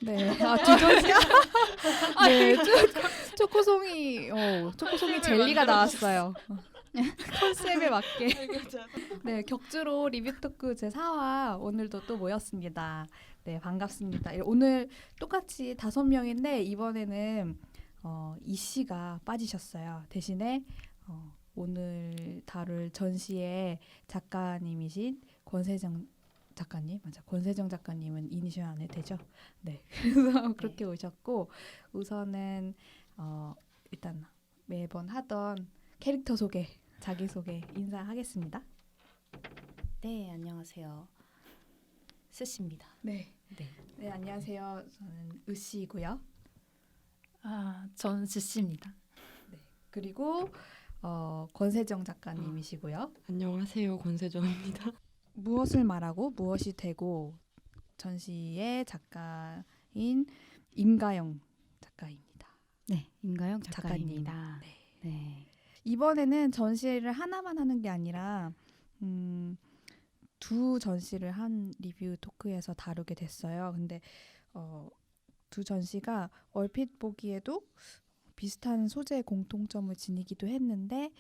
네, 주전시. 네, 초코송이 젤리가 나왔어요. 컨셉에 맞게. 네, 격주로 리뷰 토크 제 4화 오늘도 또 모였습니다. 네, 반갑습니다. 오늘 똑같이 5명인데 이번에는 이 씨가 빠지셨어요. 대신에 오늘 다룰 전시의 작가님이신 권세정 작가님은 이니셜 안에 되죠? 네, 그래서 그렇게 오셨고 우선은 일단 매번 하던 캐릭터 소개, 자기 소개 인사하겠습니다. 네, 안녕하세요. 스씨입니다. 네, 안녕하세요. 저는 으씨고요. 전 스씨입니다. 네, 그리고 권세정 작가님이시고요. 안녕하세요, 권세정입니다. 무엇을 말하고 무엇이 되고 전시의 작가인 임가영 작가입니다. 네, 임가영 작가입니다. 네. 이번에는 전시를 하나만 하는 게 아니라 두 전시를 한 리뷰 토크에서 다루게 됐어요. 근데 두 전시가 얼핏 보기에도 비슷한 소재의 공통점을 지니기도 했는데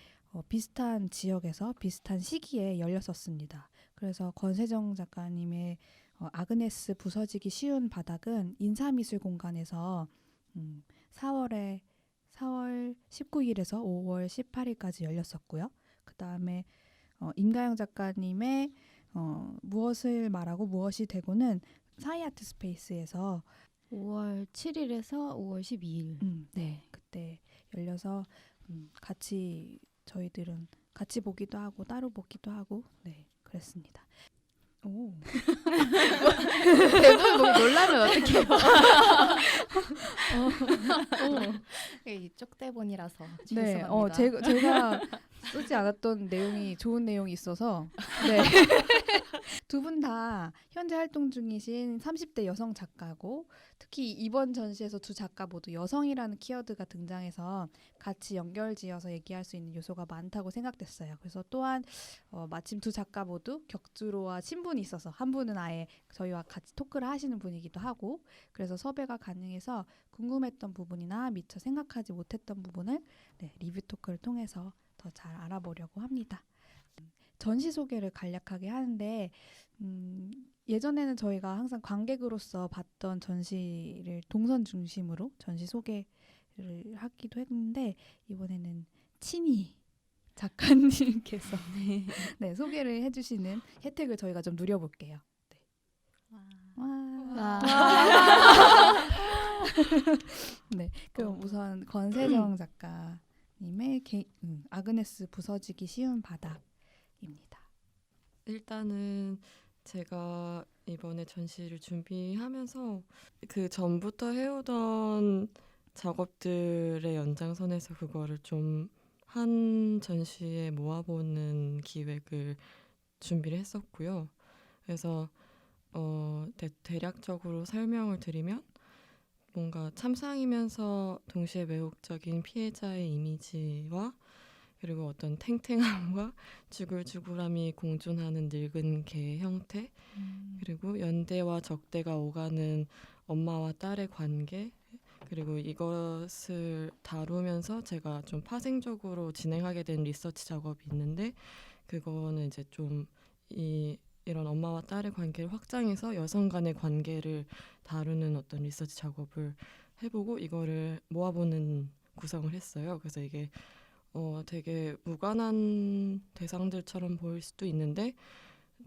비슷한 지역에서 비슷한 시기에 열렸었습니다. 그래서 권세정 작가님의 아그네스 부서지기 쉬운 바닥은 인사미술 공간에서 4월 19일에서 5월 18일까지 열렸었고요. 그 다음에 임가영 작가님의 무엇을 말하고 무엇이 되고는 사이아트 스페이스에서 5월 7일에서 5월 12일. 네, 그때 열려서 같이 저희들은 같이 보기도 하고 따로 보기도 하고 네, 그랬습니다. 오. 대본 보고 놀라면 어떡해요. 이쪽 대본이라서 네, 죄송합니다. 제가 쓰지 않았던 내용이 좋은 내용이 있어서 네. 두 분 다 현재 활동 중이신 30대 여성 작가고 특히 이번 전시에서 두 작가 모두 여성이라는 키워드가 등장해서 같이 연결지어서 얘기할 수 있는 요소가 많다고 생각됐어요. 그래서 또한 마침 두 작가 모두 격주로와 친분이 있어서 한 분은 아예 저희와 같이 토크를 하시는 분이기도 하고 그래서 섭외가 가능해서 궁금했던 부분이나 미처 생각하지 못했던 부분을 리뷰 토크를 통해서 더 잘 알아보려고 합니다. 전시 소개를 간략하게 하는데 예전에는 저희가 항상 관객으로서 봤던 전시를 동선 중심으로 전시 소개를 하기도 했는데 이번에는 친히 작가님께서 네, 소개를 해주시는 혜택을 저희가 좀 누려볼게요. 네. 네, 그럼 우선 권세정 작가님의 아그네스 부서지기 쉬운 바닥입니다. 일단은 제가 이번에 전시를 준비하면서 그 전부터 해오던 작업들의 연장선에서 그거를 좀 한 전시에 모아보는 기획을 준비를 했었고요. 그래서 대략적으로 설명을 드리면 뭔가 참상이면서 동시에 매혹적인 피해자의 이미지와 그리고 어떤 탱탱함과 주글주글함이 공존하는 늙은 개의 형태 그리고 연대와 적대가 오가는 엄마와 딸의 관계 그리고 이것을 다루면서 제가 좀 파생적으로 진행하게 된 리서치 작업이 있는데 그거는 이제 좀 이런 엄마와 딸의 관계를 확장해서 여성 간의 관계를 다루는 어떤 리서치 작업을 해보고 이거를 모아보는 구성을 했어요. 그래서 이게 되게 무관한 대상들처럼 보일 수도 있는데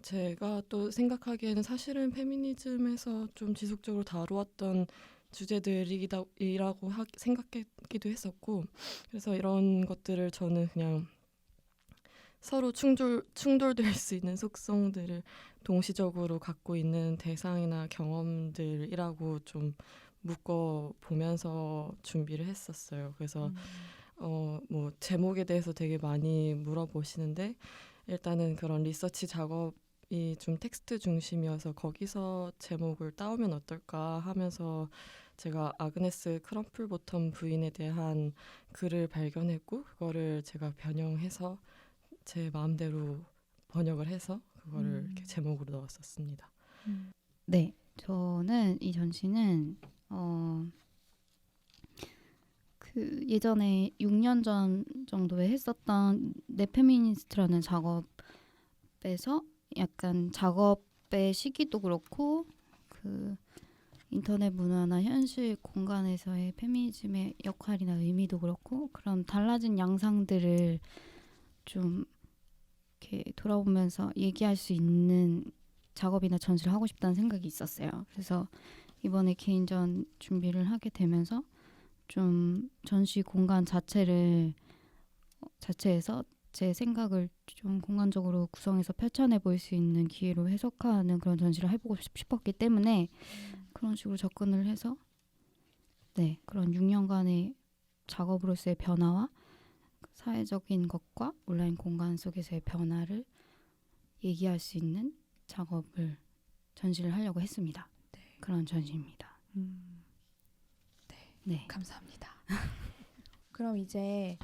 제가 또 생각하기에는 사실은 페미니즘에서 좀 지속적으로 다루었던 주제들이라고 생각했기도 했었고 그래서 이런 것들을 저는 그냥 서로 충돌될 수 있는 속성들을 동시적으로 갖고 있는 대상이나 경험들이라고 좀 묶어보면서 준비를 했었어요. 그래서 뭐 제목에 대해서 되게 많이 물어보시는데 일단은 그런 리서치 작업이 좀 텍스트 중심이어서 거기서 제목을 따오면 어떨까 하면서 제가 아그네스 크럼플보텀 부인에 대한 글을 발견했고 그거를 제가 변형해서 제 마음대로 번역을 해서 그거를 이렇게 제목으로 넣었었습니다. 네, 저는 이 전시는 그 예전에 6년 전 정도에 했었던 네페미니스트라는 작업에서 약간 작업의 시기도 그렇고 그 인터넷 문화나 현실 공간에서의 페미니즘의 역할이나 의미도 그렇고 그런 달라진 양상들을 좀 이렇게 돌아보면서 얘기할 수 있는 작업이나 전시를 하고 싶다는 생각이 있었어요. 그래서 이번에 개인전 준비를 하게 되면서 좀 전시 공간 자체에서 제 생각을 좀 공간적으로 구성해서 펼쳐내 볼 수 있는 기회로 해석하는 그런 전시를 해보고 싶었기 때문에 그런 식으로 접근을 해서 네, 그런 6년간의 작업으로서의 변화와 사회적인 것과 온라인 공간 속에서의 변화를 얘기할 수 있는 전시를 하려고 했습니다. 네. 그런 전시입니다. 네. 감사합니다. 그럼 이제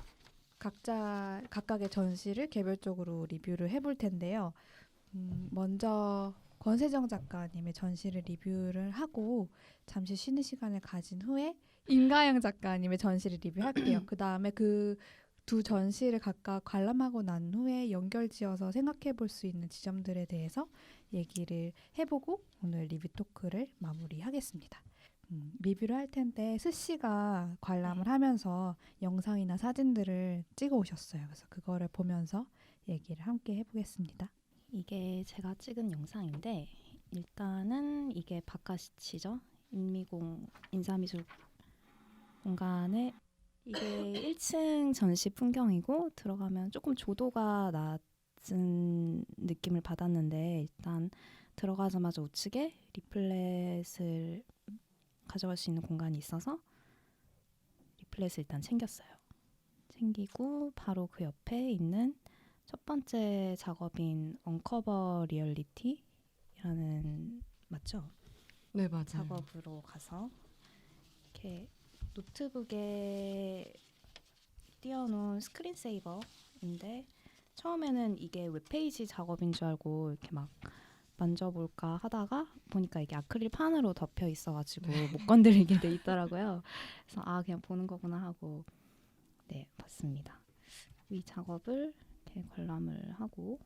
각각의 전시를 개별적으로 리뷰를 해볼 텐데요. 먼저 권세정 작가님의 전시를 리뷰를 하고 잠시 쉬는 시간을 가진 후에 임가영 작가님의 전시를 리뷰할게요. 그 다음에 그 두 전시를 각각 관람하고 난 후에 연결지어서 생각해 볼 수 있는 지점들에 대해서 얘기를 해보고 오늘 리뷰 토크를 마무리하겠습니다. 리뷰를 할 텐데 스씨가 관람을 하면서 영상이나 사진들을 찍어 오셨어요. 그래서 그거를 보면서 얘기를 함께 해보겠습니다. 이게 제가 찍은 영상인데 일단은 이게 바깥이죠. 인미공 인사미술 공간에 이게 1층 전시 풍경이고 들어가면 조금 조도가 낮은 느낌을 받았는데 일단 들어가자마자 우측에 리플렛을 가져갈 수 있는 공간이 있어서 리플렛을 일단 챙겼어요. 챙기고 바로 그 옆에 있는 첫 번째 작업인 언커버 리얼리티라는 맞죠? 네, 맞아요. 작업으로 가서 이렇게 노트북에 띄워놓은 스크린세이버인데 처음에는 이게 웹페이지 작업인 줄 알고 이렇게 막 만져볼까 하다가 보니까 이게 아크릴 판으로 덮여 있어가지고 못 건드리게 돼 있더라고요. 그래서 그냥 보는 거구나 하고 네 봤습니다. 이 작업을 이렇게 관람을 하고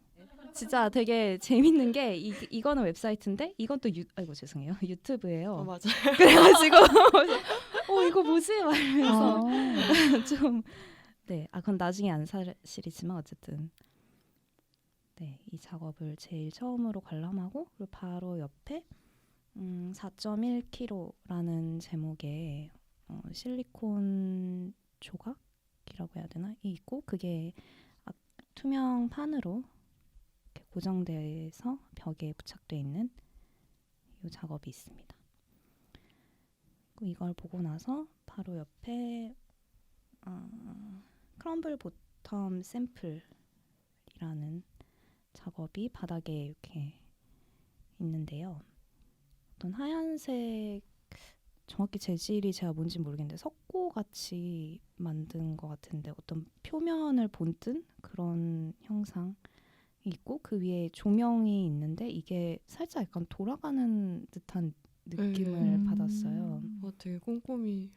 진짜 되게 재밌는 게 이거는 웹사이트인데 이건 또 아이고 죄송해요 유튜브예요. 맞아요. 그래가지고 이거 뭐지? 막 이러면서 좀 네, 그건 나중에 안 사실이지만 어쨌든 네, 이 작업을 제일 처음으로 관람하고 그리고 바로 옆에 4.1kg라는 제목의 실리콘 조각이라고 해야 되나? 있고 그게 투명 판으로 이렇게 고정돼서 벽에 부착돼 있는 이 작업이 있습니다. 이걸 보고 나서 바로 옆에 크럼블 보텀 샘플이라는 작업이 바닥에 이렇게 있는데요. 어떤 하얀색 정확히 재질이 제가 뭔지 모르겠는데 석고같이 만든 것 같은데 어떤 표면을 본뜬 그런 형상이 있고 그 위에 조명이 있는데 이게 살짝 약간 돌아가는 듯한 느낌을 받았어요. 되게 꼼꼼히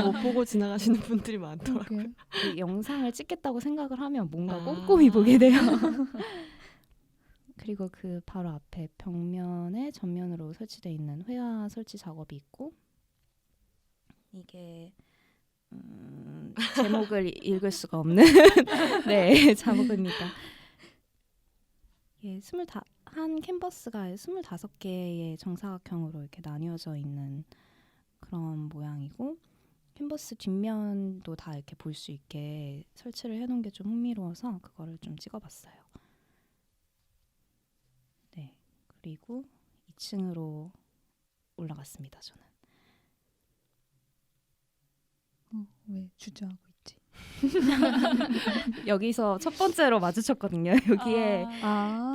못 보고 지나가시는 분들이 많더라고요. 이 영상을 찍겠다고 생각을 하면 뭔가 꼼꼼히 보게 돼요. 그리고 그 바로 앞에 벽면에 전면으로 설치되어 있는 회화 설치 작업이 있고 이게 제목을 읽을 수가 없는 네 작업입니다. 예, 한 캔버스가 25개의 정사각형으로 이렇게 나뉘어져 있는 그런 모양이고 캔버스 뒷면도 다 이렇게 볼 수 있게 설치를 해놓은 게 좀 흥미로워서 그거를 좀 찍어봤어요. 네, 그리고 2층으로 올라갔습니다. 저는. 왜 주저하고 있지? 여기서 첫 번째로 마주쳤거든요. 여기에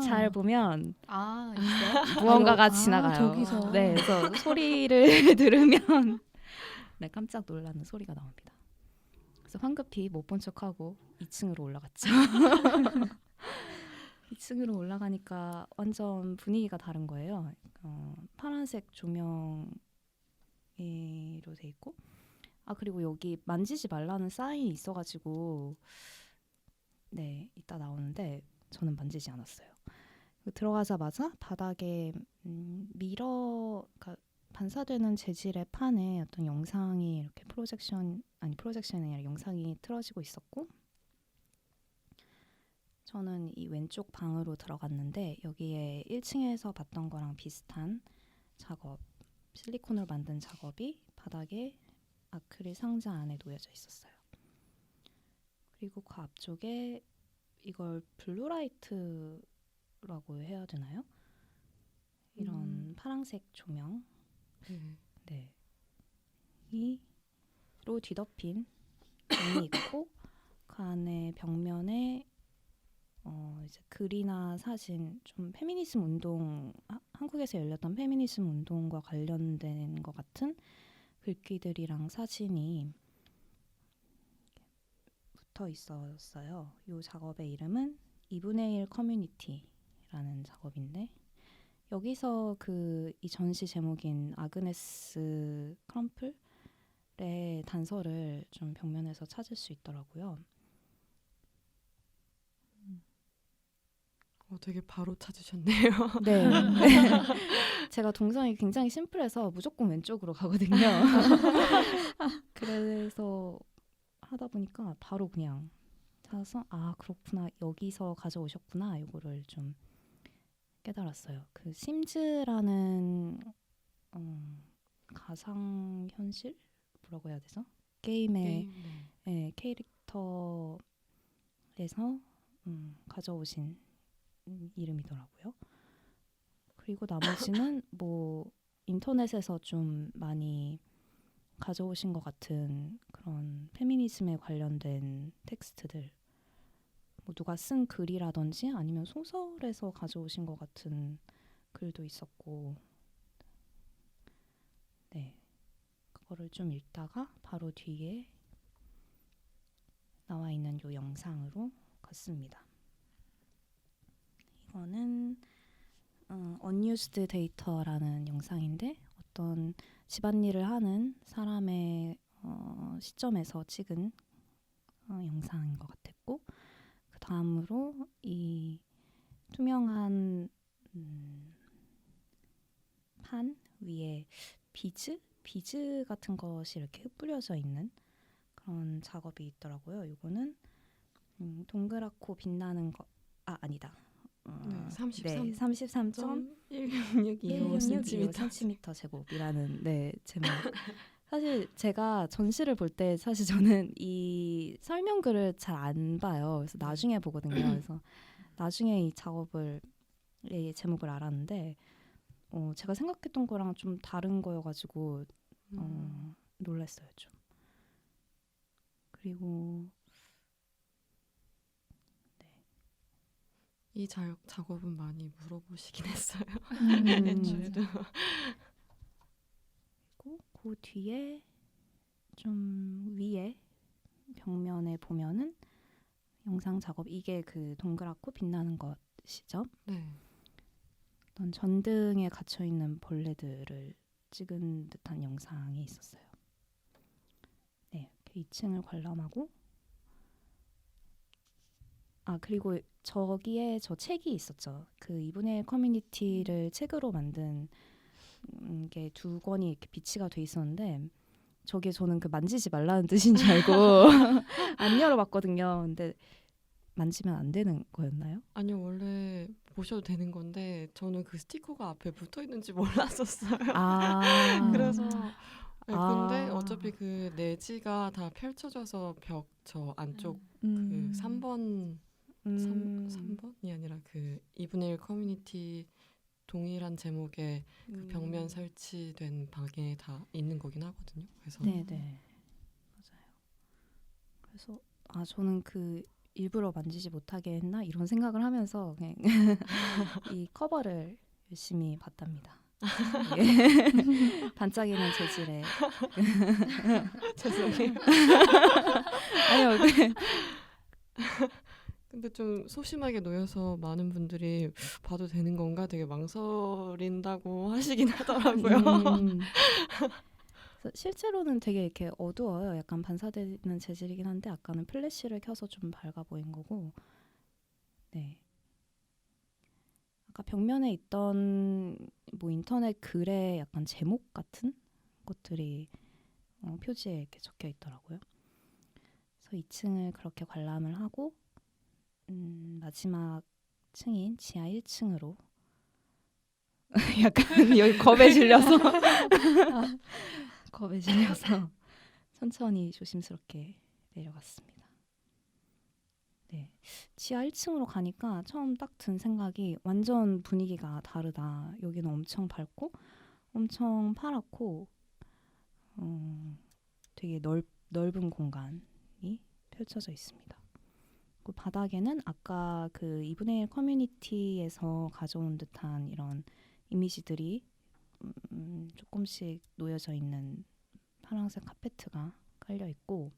잘 보면 있어요? 무언가가 지나가요. 저기서. 네, 그래서 소리를 들으면 네, 깜짝 놀라는 소리가 나옵니다. 그래서 황급히 못 본 척하고 2층으로 올라갔죠. 2층으로 올라가니까 완전 분위기가 다른 거예요. 파란색 조명으로 돼 있고, 그리고 여기 만지지 말라는 사인이 있어가지고 네, 이따 나오는데 저는 만지지 않았어요. 들어가자마자 바닥에 그러니까 반사되는 재질의 판에 어떤 영상이 이렇게 프로젝션이 아니라 영상이 틀어지고 있었고, 저는 이 왼쪽 방으로 들어갔는데 여기에 1층에서 봤던 거랑 비슷한 작업, 실리콘으로 만든 작업이 바닥에 아크릴 상자 안에 놓여져 있었어요. 그리고 그 앞쪽에 이걸 블루라이트라고 해야 되나요? 이런 파란색 조명, 네. 이로 뒤덮인 병이 있고, 그 안에 벽면에 이제 글이나 사진, 좀 페미니즘 운동, 한국에서 열렸던 페미니즘 운동과 관련된 것 같은 글귀들이랑 사진이 붙어 있었어요. 이 작업의 이름은 2분의 1 커뮤니티라는 작업인데, 여기서 이 전시 제목인 아그네스 크럼플의 단서를 좀 벽면에서 찾을 수 있더라고요. 되게 바로 찾으셨네요. 네. 제가 동선이 굉장히 심플해서 무조건 왼쪽으로 가거든요. 그래서 하다 보니까 바로 그냥 찾아서 그렇구나, 여기서 가져오셨구나, 이거를 좀 깨달았어요. 그 심즈라는 가상 현실? 뭐라고 해야 되죠? 게임의 캐릭터에서 가져오신 이름이더라고요. 그리고 나머지는 뭐 인터넷에서 좀 많이 가져오신 것 같은 그런 페미니즘에 관련된 텍스트들, 뭐 누가 쓴 글이라든지 아니면 소설에서 가져오신 것 같은 글도 있었고, 네, 그거를 좀 읽다가 바로 뒤에 나와 있는 요 영상으로 갔습니다. 이거는 unused data라는 영상인데, 어떤 집안일을 하는 사람의 시점에서 찍은 영상인 것 같았고, 그 다음으로 이 투명한 판 위에 비즈 같은 것이 이렇게 흩뿌려져 있는 그런 작업이 있더라고요. 이거는 동그랗고 빛나는 거 아니다. 33.1625cm 제곱이라는 제목. 사실 제가 전시를 볼 때 사실 저는 이 설명글을 잘 안 봐요. 그래서 나중에 보거든요. 그래서 나중에 이 작업을 이 제목을 알았는데 제가 생각했던 거랑 좀 다른 거여가지고 놀랐어요 좀. 그리고 이 작업은 많이 물어보시긴 했어요. 애초에도. 그리고 그 뒤에 좀 위에 벽면에 보면은 영상 작업, 이게 그 동그랗고 빛나는 것이죠. 네. 어떤 전등에 갇혀 있는 벌레들을 찍은 듯한 영상이 있었어요. 네, 2층을 관람하고, 그리고 저기에 저 책이 있었죠. 그 2분의 1 커뮤니티를 책으로 만든 게 2권이 이렇게 비치가 돼 있었는데, 저게 저는 그 만지지 말라는 뜻인 줄 알고 안 열어봤거든요. 근데 만지면 안 되는 거였나요? 아니요, 원래 보셔도 되는 건데 저는 그 스티커가 앞에 붙어 있는지 몰랐었어요. 그래서 근데 어차피 그 내지가 다 펼쳐져서 벽 저 안쪽 그 3번 3번이 아니라 그 2분의 1 커뮤니티 동일한 제목의 그 벽면 설치된 방에 다 있는 거긴 하거든요. 그래서 네네, 맞아요. 그래서 저는 그 일부러 만지지 못하게 했나 이런 생각을 하면서 그냥 이 커버를 열심히 봤답니다. 반짝이는 재질의 죄송해요. 아니요, 근데 좀 소심하게 놓여서 많은 분들이 봐도 되는 건가 되게 망설인다고 하시긴 하더라고요. 그래서 실제로는 되게 이렇게 어두워요. 약간 반사되는 재질이긴 한데 아까는 플래시를 켜서 좀 밝아 보인 거고. 네. 아까 벽면에 있던 뭐 인터넷 글의 약간 제목 같은 것들이 표지에 이렇게 적혀 있더라고요. 그래서 2층을 그렇게 관람을 하고 마지막 층인 지하 1층으로 약간 여기 겁에 질려서 겁에 질려서 천천히 조심스럽게 내려갔습니다. 네, 지하 1층으로 가니까 처음 딱 든 생각이 완전 분위기가 다르다. 여기는 엄청 밝고 엄청 파랗고 되게 넓은 공간이 펼쳐져 있습니다. 그 바닥에는 아까 그 2분의 1 커뮤니티에서 가져온 듯한 이런 이미지들이 조금씩 놓여져 있는 파란색 카페트가 깔려 있고,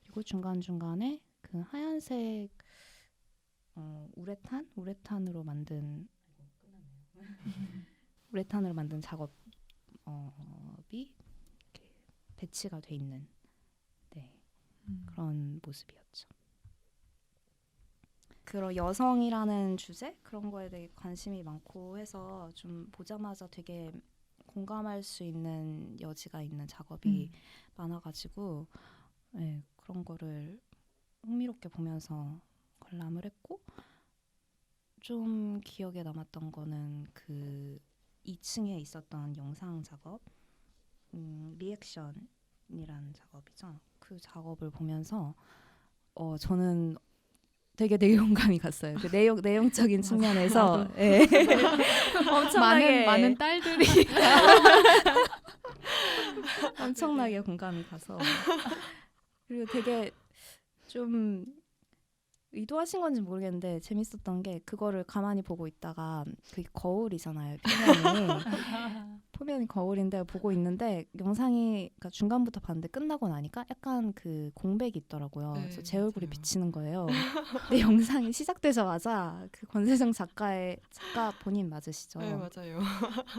그리고 중간중간에 그 하얀색 우레탄으로 만든 작업이 이렇게 배치가 돼 있는 그런 모습이었죠. 그런 여성이라는 주제 그런 거에 대해 관심이 많고 해서 좀 보자마자 되게 공감할 수 있는 여지가 있는 작업이 많아가지고 네, 그런 거를 흥미롭게 보면서 관람을 했고, 좀 기억에 남았던 거는 그 2층에 있었던 영상 작업, 리액션이라는 작업이죠. 그 작업을 보면서 저는 되게 내용감이 갔어요. 그 내용적인 측면에서 예. 엄청나게 많은 딸들이 엄청나게 공감이 가서, 그리고 되게 좀 의도하신 건지 모르겠는데 재밌었던 게 그거를 가만히 보고 있다가 그게 거울이잖아요. 표면이 거울인데 보고 있는데 영상이 그러니까 중간부터 봤는데 끝나고 나니까 약간 그 공백이 있더라고요. 네, 그래서 제 얼굴이 맞아요. 비치는 거예요. 근데 영상이 시작되자마자 그 권세정 작가 본인 맞으시죠? 네, 맞아요.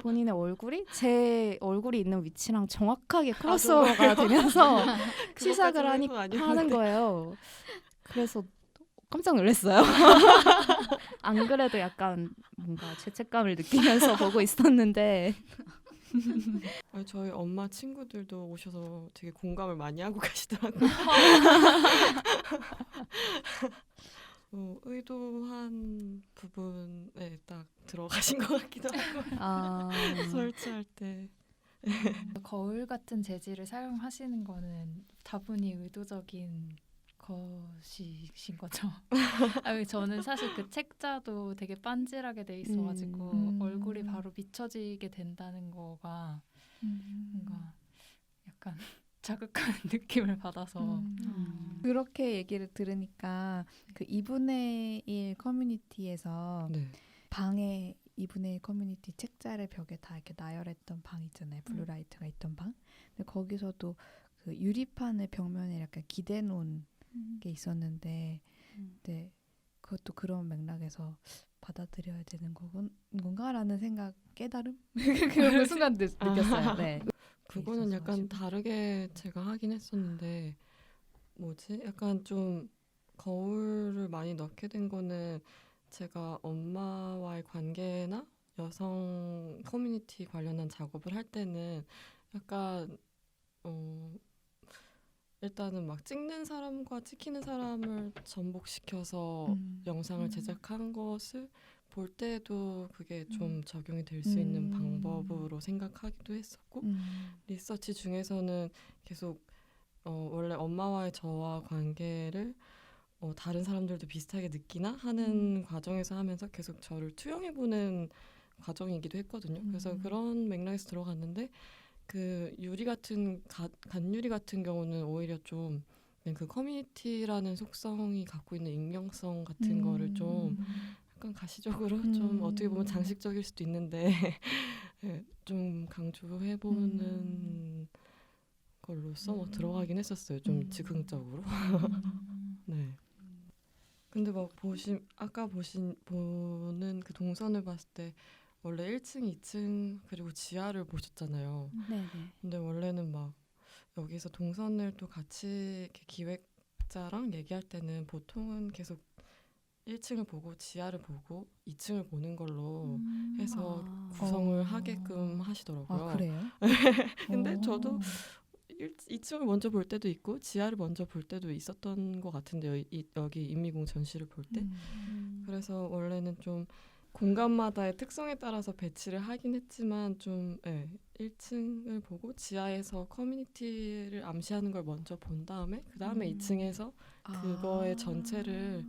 본인의 얼굴이 제 얼굴이 있는 위치랑 정확하게 크로스오버가 되면서 시작을 하는 거예요. 그래서 깜짝 놀랐어요. 안 그래도 약간 뭔가 죄책감을 느끼면서 보고 있었는데 아니, 저희 엄마 친구들도 오셔서 되게 공감을 많이 하고 가시더라고요. 의도한 부분에 딱 들어가신 것 같기도 하고 설치할 때. 거울 같은 재질을 사용하시는 거는 다분히 의도적인 것이신 거죠. 아니, 저는 사실 그 책자도 되게 반질하게 돼 있어가지고 얼굴이 바로 비춰지게 된다는 거가 뭔가 약간 자극하는 느낌을 받아서 그렇게 얘기를 들으니까 그 2분의 1 커뮤니티에서 네. 방에 2분의 1 커뮤니티 책자를 벽에 다 이렇게 나열했던 방 있잖아요. 블루라이트가 있던 방. 근데 거기서도 그 유리판을 벽면에 약간 기대 놓은 게 있었는데, 네, 그것도 그런 맥락에서 받아들여야 되는 건가라는 생각, 깨달음 그런 걸 순간 느꼈어요. 네. 그거는 있어서 약간 하시고. 다르게 제가 하긴 했었는데 약간 좀 거울을 많이 넣게 된 거는 제가 엄마와의 관계나 여성 커뮤니티 관련한 작업을 할 때는 약간 일단은 막 찍는 사람과 찍히는 사람을 전복시켜서 영상을 제작한 것을 볼 때도 그게 좀 적용이 될 수 있는 방법으로 생각하기도 했었고, 리서치 중에서는 계속 원래 엄마와의 저와 관계를 다른 사람들도 비슷하게 느끼나 하는 과정에서 하면서 계속 저를 투영해보는 과정이기도 했거든요. 그래서 그런 맥락에서 들어갔는데, 그 간유리 같은 경우는 오히려 좀 그 커뮤니티라는 속성이 갖고 있는 익명성 같은 거를 좀 약간 가시적으로 좀 어떻게 보면 장식적일 수도 있는데 네, 좀 강조해보는 걸로써 들어가긴 했었어요. 좀 즉흥적으로. 네. 근데 막 아까 보는 그 동선을 봤을 때 원래 1층, 2층 그리고 지하를 보셨잖아요. 네네. 근데 원래는 막 여기서 동선을 또 같이 이렇게 기획자랑 얘기할 때는 보통은 계속 1층을 보고 지하를 보고 2층을 보는 걸로 해서 구성을 하게끔 하시더라고요. 아 그래요? 근데 오. 저도 2층을 먼저 볼 때도 있고 지하를 먼저 볼 때도 있었던 것 같은데요. 여기 인미공 전시를 볼 때. 그래서 원래는 좀 공간마다의 특성에 따라서 배치를 하긴 했지만 좀 1층을 보고 지하에서 커뮤니티를 암시하는 걸 먼저 본 다음에 그 다음에 2층에서 그거의 전체를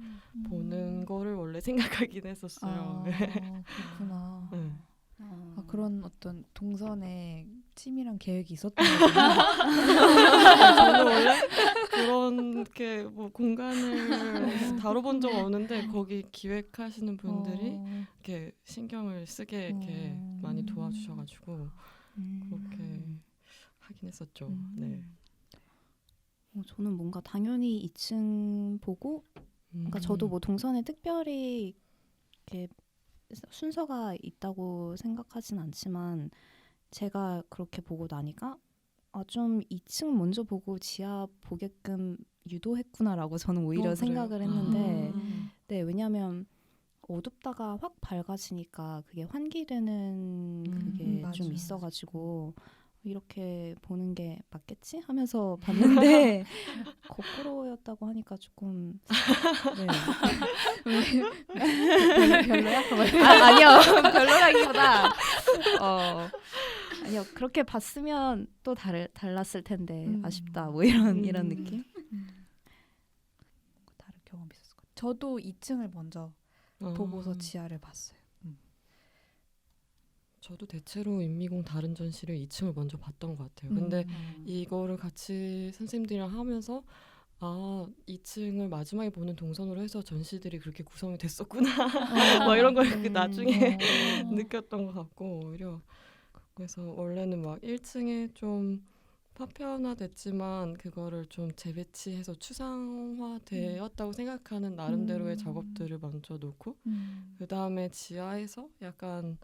보는 거를 원래 생각하긴 했었어요. 그렇구나. 네. 아, 그런 어떤 동선에 치밀한 계획이 있었던 거구나. 저는 원래 그렇게 뭐 공간을 다뤄본 적 없는데 거기 기획하시는 분들이 이렇게 신경을 쓰게 이렇게 많이 도와주셔가지고 그렇게 하긴 했었죠. 네. 저는 뭔가 당연히 2층 보고 그러니까 저도 뭐 동선에 특별히 이렇게 순서가 있다고 생각하진 않지만 제가 그렇게 보고 나니까 좀 2층 먼저 보고 지하 보게끔 유도했구나라고 저는 오히려 그래요? 생각을 했는데 네, 왜냐하면 어둡다가 확 밝아지니까 그게 환기되는 그게 좀 맞아요. 있어가지고 이렇게 보는 게 맞겠지 하면서 봤는데 거꾸로였다고 하니까 조금 별로야? 아니요 별로라기보다 아니요 그렇게 봤으면 또 달랐을 텐데 아쉽다 뭐 이런 느낌. 다른 경험이 있었을 것 같아요. 저도 2층을 먼저 보고서 지하를 봤어요. 저도 대체로 인미공 다른 전시를 2층을 먼저 봤던 것 같아요. 근데 이거를 같이 선생님들이랑 하면서 2층을 마지막에 보는 동선으로 해서 전시들이 그렇게 구성이 됐었구나. 막 이런 걸 나중에 느꼈던 것 같고 오히려 그래서 원래는 막 1층에 좀 파편화됐지만 그거를 좀 재배치해서 추상화되었다고 생각하는 나름대로의 작업들을 먼저 놓고 그 다음에 지하에서 약간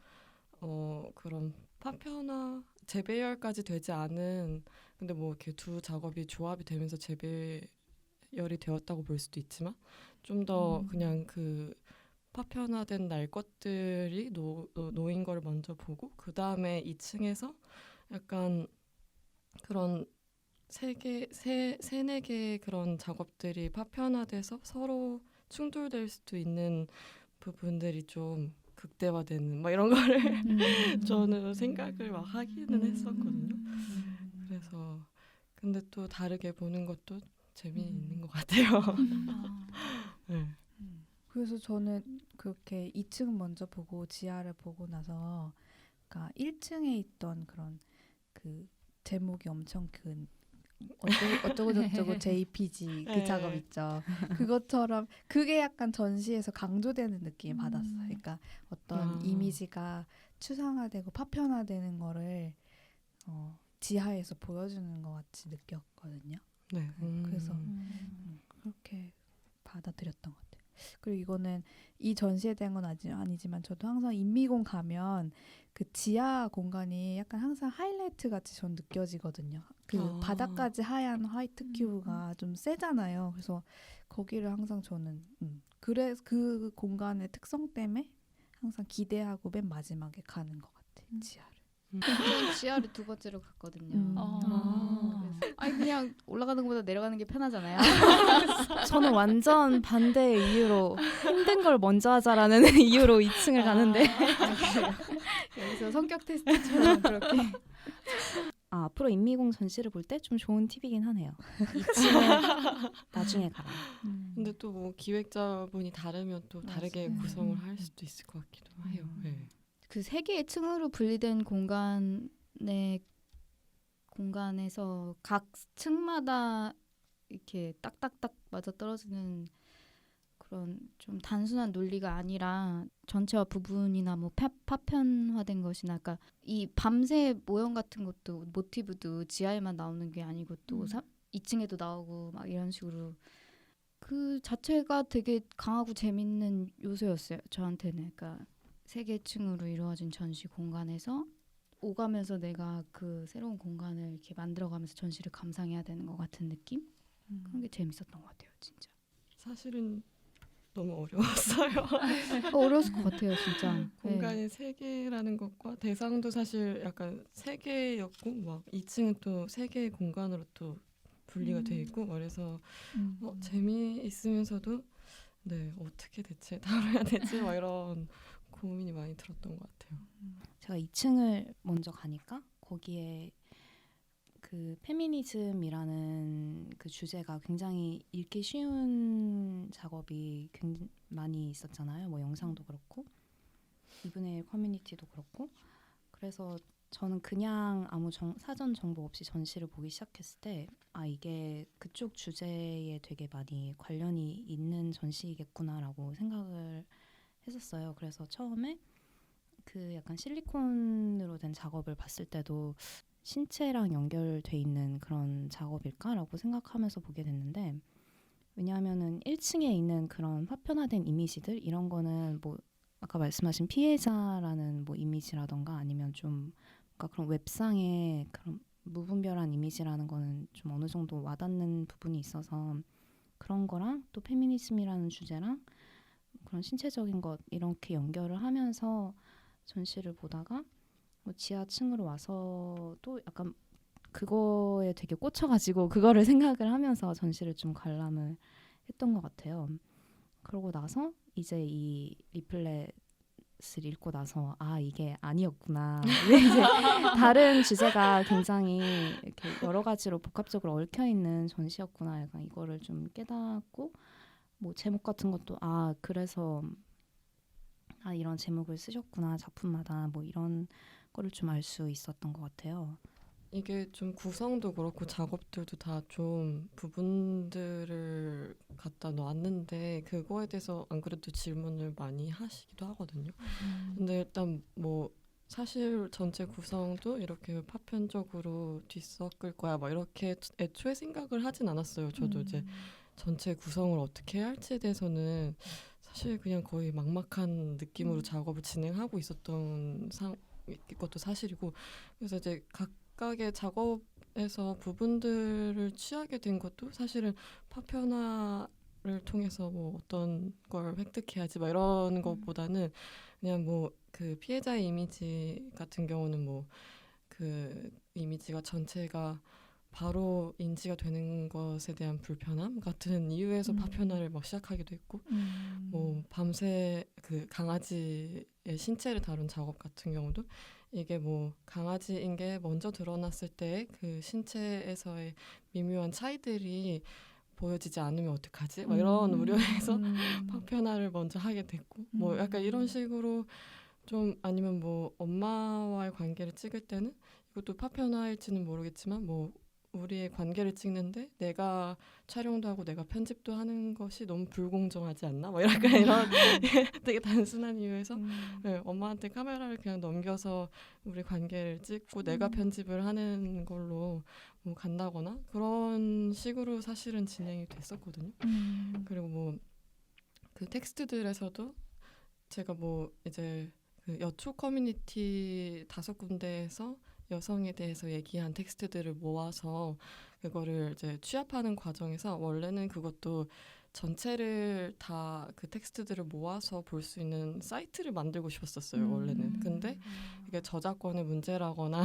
그런 파편화 재배열까지 되지 않은 근데 뭐 이렇게 두 작업이 조합이 되면서 재배열이 되었다고 볼 수도 있지만 좀 더 그냥 그 파편화된 날 것들이 놓인 걸 먼저 보고 그 다음에 2층에서 약간 그런 세네 개의 그런 작업들이 파편화돼서 서로 충돌될 수도 있는 부분들이 좀 극대화되는 막 이런 거를 저는 생각을 막 하기는 했었거든요. 그래서 근데 또 다르게 보는 것도 재미있는 것 같아요. 네. 그래서 저는 그렇게 2층 먼저 보고 지하를 보고 나서 그러니까 1층에 있던 그런 그 제목이 엄청 큰 어쩌고 저쩌고 JPG 그 네. 작업 있죠. 그것처럼 그게 약간 전시에서 강조되는 느낌을 받았어요. 그러니까 어떤 이미지가 추상화되고 파편화되는 거를 지하에서 보여주는 것 같이 느꼈거든요. 네. 그래서 그렇게 받아들였던 것 같아요. 그리고 이거는 이 전시에 대한 건 아니지만 저도 항상 인미공 가면 그 지하 공간이 약간 항상 하이라이트 같이 전 느껴지거든요. 그 바닥까지 하얀 화이트 큐브가 좀 세잖아요. 그래서 거기를 항상 저는 그래서 그 공간의 특성 때문에 항상 기대하고 맨 마지막에 가는 것 같아요. 지하를. 저는 지하를 두 번째로 갔거든요. 그래서 아니 그냥 올라가는 것보다 내려가는 게 편하잖아요. 저는 완전 반대의 이유로 힘든 걸 먼저 하자라는 이유로 2층을 가는데 여기서 성격 테스트처럼 그렇게. 앞으로 인미공 전시를 볼 때 좀 좋은 팁이긴 하네요. 2층은 나중에 가라. 근데 또 뭐 기획자분이 다르면 또 다르게 구성을 할 수도 있을 것 같기도 해요. 네. 그 세 개의 층으로 분리된 공간에서 각 층마다 이렇게 딱딱딱 맞아 떨어지는 그런 좀 단순한 논리가 아니라 전체와 부분이나 뭐 파편화된 것이나 그러니까 이 밤새 모형 같은 것도 모티브도 지하에만 나오는 게 아니고 또 2층에도 나오고 막 이런 식으로 그 자체가 되게 강하고 재밌는 요소였어요. 저한테는. 그러니까 세 개 층으로 이루어진 전시 공간에서 오가면서 내가 그 새로운 공간을 이렇게 만들어가면서 전시를 감상해야 되는 것 같은 느낌? 그런 게 재밌었던 것 같아요, 진짜. 사실은 너무 어려웠어요. 어려웠을 것 같아요, 진짜. 네. 공간이 세 개라는 것과 대상도 사실 약간 세 개였고 막 2층은 또 세 개의 공간으로 또 분리가 돼 있고 그래서 재미있으면서도 네 어떻게 대체 다뤄야 되지 막 이런 고민이 많이 들었던 것 같아요. 제가 2층을 먼저 가니까 거기에 그 페미니즘이라는 그 주제가 굉장히 읽기 쉬운 작업이 굉장히 많이 있었잖아요. 뭐 영상도 그렇고 2분의 1 커뮤니티도 그렇고 그래서 저는 그냥 아무 사전 정보 없이 전시를 보기 시작했을 때 아 이게 그쪽 주제에 되게 많이 관련이 있는 전시이겠구나라고 생각을 했었어요. 그래서 처음에 그 약간 실리콘으로 된 작업을 봤을 때도 신체랑 연결돼 있는 그런 작업일까라고 생각하면서 보게 됐는데 왜냐하면은 1층에 있는 그런 파편화된 이미지들 이런 거는 뭐 아까 말씀하신 피해자라는 뭐 이미지라던가 아니면 좀 뭔가 그런 웹상의 그런 무분별한 이미지라는 거는 좀 어느 정도 와닿는 부분이 있어서 그런 거랑 또 페미니즘이라는 주제랑 그런 신체적인 것 이렇게 연결을 하면서 전시를 보다가 뭐 지하층으로 와서 또 약간 그거에 되게 꽂혀가지고 그거를 생각을 하면서 전시를 좀 관람을 했던 것 같아요. 그러고 나서 이제 이 리플렛을 읽고 나서 아 이게 아니었구나. 이제 다른 주제가 굉장히 이렇게 여러 가지로 복합적으로 얽혀 있는 전시였구나. 약간 이거를 좀 깨닫고 뭐 제목 같은 것도 아 그래서 아 이런 제목을 쓰셨구나 작품마다 뭐 이런 거를 좀 알 수 있었던 것 같아요. 이게 좀 구성도 그렇고 작업들도 다 좀 부분들을 갖다 놨는데 그거에 대해서 안 그래도 질문을 많이 하시기도 하거든요. 근데 일단 뭐 사실 전체 구성도 이렇게 파편적으로 뒤섞을 거야 막 이렇게 애초에 생각을 하진 않았어요. 저도 이제 전체 구성을 어떻게 해야 할지에 대해서는 사실 그냥 거의 막막한 느낌으로 작업을 진행하고 있었던 것도 사실이고 그래서 이제 각각의 작업에서 부분들을 취하게 된 것도 사실은 파편화를 통해서 뭐 어떤 걸 획득해야지 막 이런 것보다는 그냥 뭐 그 피해자의 이미지 같은 경우는 뭐 그 이미지가 전체가 바로 인지가 되는 것에 대한 불편함 같은 이유에서 파편화를 막 시작하기도 했고 뭐 밤새 그 강아지의 신체를 다룬 작업 같은 경우도 이게 뭐 강아지인 게 먼저 드러났을 때 그 신체에서의 미묘한 차이들이 보여지지 않으면 어떡하지? 막 이런 우려에서 파편화를 먼저 하게 됐고 뭐 약간 이런 식으로 좀 아니면 뭐 엄마와의 관계를 찍을 때는 이것도 파편화일지는 모르겠지만 뭐 우리의 관계를 찍는데 내가 촬영도 하고 내가 편집도 하는 것이 너무 불공정하지 않나? 뭐 약간 이런 되게 단순한 이유에서 네, 엄마한테 카메라를 그냥 넘겨서 우리 관계를 찍고 내가 편집을 하는 걸로 뭐 간다거나 그런 식으로 사실은 진행이 됐었거든요. 그리고 뭐 그 텍스트들에서도 제가 뭐 이제 그 여초 커뮤니티 5군데에서 여성에 대해서 얘기한 텍스트들을 모아서 그거를 이제 취합하는 과정에서 원래는 그것도 전체를 다 그 텍스트들을 모아서 볼 수 있는 사이트를 만들고 싶었었어요 원래는. 근데 이게 저작권의 문제라거나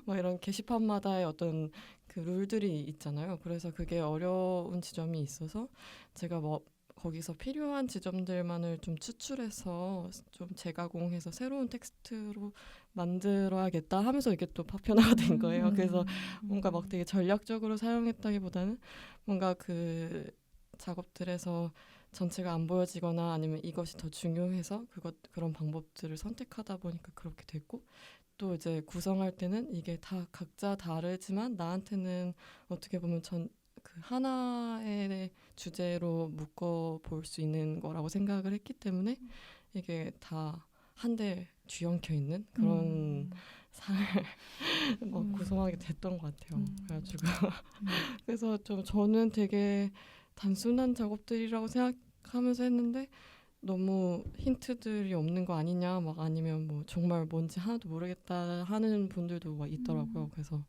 뭐 이런 게시판마다의 어떤 그 룰들이 있잖아요. 그래서 그게 어려운 지점이 있어서 제가 뭐 거기서 필요한 지점들만을 좀 추출해서 좀 재가공해서 새로운 텍스트로 만들어야겠다 하면서 이게 또 파편화가 된 거예요. 그래서 뭔가 막 되게 전략적으로 사용했다기보다는 뭔가 그 작업들에서 전체가 안 보여지거나 아니면 이것이 더 중요해서 그런 방법들을 선택하다 보니까 그렇게 됐고 또 이제 구성할 때는 이게 다 각자 다르지만 나한테는 어떻게 보면 그 하나의 주제로 묶어 볼 수 있는 거라고 생각을 했기 때문에 이게 다 한데 뒤엉켜 있는 그런 상을 구성하게 됐던 것 같아요. 그래가지고 그래서 좀 저는 되게 단순한 작업들이라고 생각하면서 했는데 너무 힌트들이 없는 거 아니냐 막 아니면 뭐 정말 뭔지 하나도 모르겠다 하는 분들도 막 있더라고요. 그래서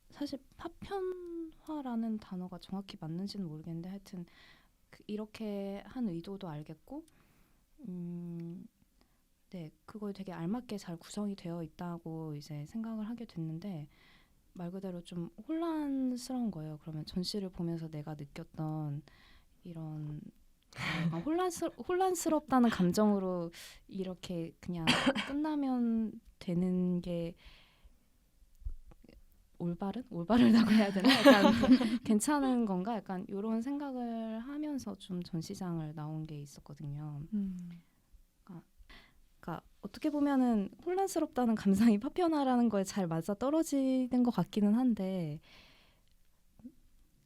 사실 파편화라는 단어가 정확히 맞는지는 모르겠는데 하여튼 이렇게 한 의도도 알겠고 네, 그걸 되게 알맞게 잘 구성이 되어 있다고 이제 생각을 하게 됐는데 말 그대로 좀 혼란스러운 거예요. 그러면 전시를 보면서 내가 느꼈던 이런 약간 혼란스럽다는 감정으로 이렇게 그냥 끝나면 되는 게 올바르다고 해야 되나? 약간 괜찮은 건가? 약간 이런 생각을 하면서 좀 전시장을 나온 게 있었거든요. 그러니까 어떻게 보면은 혼란스럽다는 감상이 파편화라는 거에 잘 맞아 떨어지는 것 같기는 한데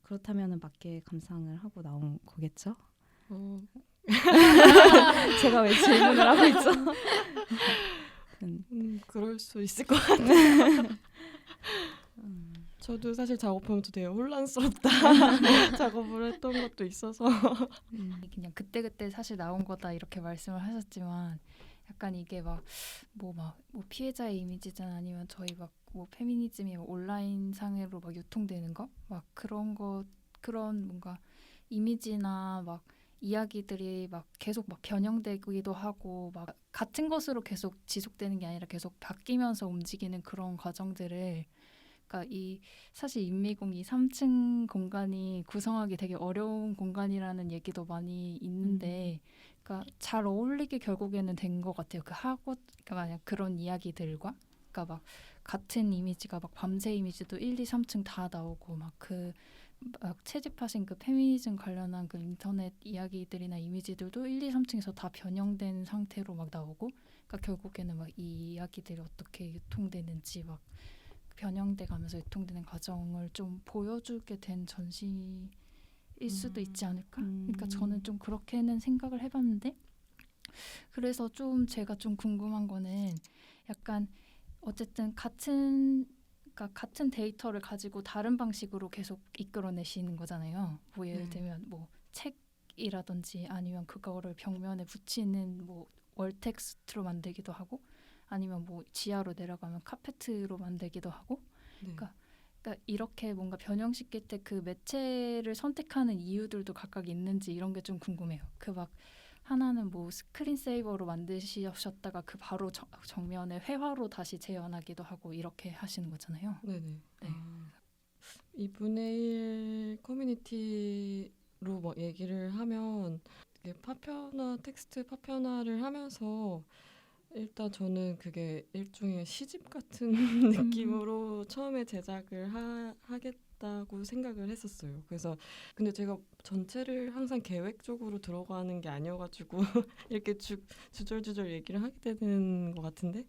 그렇다면은 맞게 감상을 하고 나온 거겠죠? 제가 왜 질문을 하고 있죠? 그럴 수 있을 것 같아요. 저도 사실 작업하면서 되게 혼란스럽다 작업을 했던 것도 있어서 그냥 그때그때 사실 나온 거다 이렇게 말씀을 하셨지만 약간 이게 막 피해자의 이미지잖아 아니면 저희 막 뭐 페미니즘이 온라인 상으로 막 유통되는 거 막 그런 뭔가 이미지나 막 이야기들이 막 계속 막 변형되기도 하고 막 같은 것으로 계속 지속되는 게 아니라 계속 바뀌면서 움직이는 그런 과정들을 그러니까 이 사실 인미공 이 3층 공간이 구성하기 되게 어려운 공간이라는 얘기도 많이 있는데 그러니까 잘 어울리게 결국에는 된 것 같아요. 그러니까 만약 그런 이야기들과 그러니까 막 같은 이미지가 막 밤새 이미지도 1, 2, 3층 다 나오고 막 채집하신 그 페미니즘 관련한 그 인터넷 이야기들이나 이미지들도 1, 2, 3층에서 다 변형된 상태로 막 나오고 그러니까 결국에는 막 이 이야기들이 어떻게 유통되는지 막 변형돼 가면서 유통되는 과정을 좀 보여주게 된 전시일 수도 있지 않을까? 그러니까 저는 좀 그렇게는 생각을 해봤는데 그래서 좀 제가 좀 궁금한 거는 약간 어쨌든 같은 데이터를 가지고 다른 방식으로 계속 이끌어내시는 거잖아요. 뭐 예를 들면 뭐 책이라든지 아니면 그거를 벽면에 붙이는 뭐 월 텍스트로 만들기도 하고 아니면 뭐 지하로 내려가면 카페트로 만들기도 하고 그러니까 이렇게 뭔가 변형시킬 때 그 매체를 선택하는 이유들도 각각 있는지 이런 게 좀 궁금해요. 그 막 하나는 뭐 스크린세이버로 만드셨다가 그 바로 정면에 회화로 다시 재현하기도 하고 이렇게 하시는 거잖아요. 네네. 네. 2분의 1 커뮤니티로 뭐 얘기를 하면 이게 텍스트 파편화를 하면서 일단 저는 그게 일종의 시집 같은 느낌으로 처음에 제작을 하겠다고 생각을 했었어요. 그래서 근데 제가 전체를 항상 계획적으로 들어가는 게 아니어가지고 이렇게 주절주절 얘기를 하게 되는 것 같은데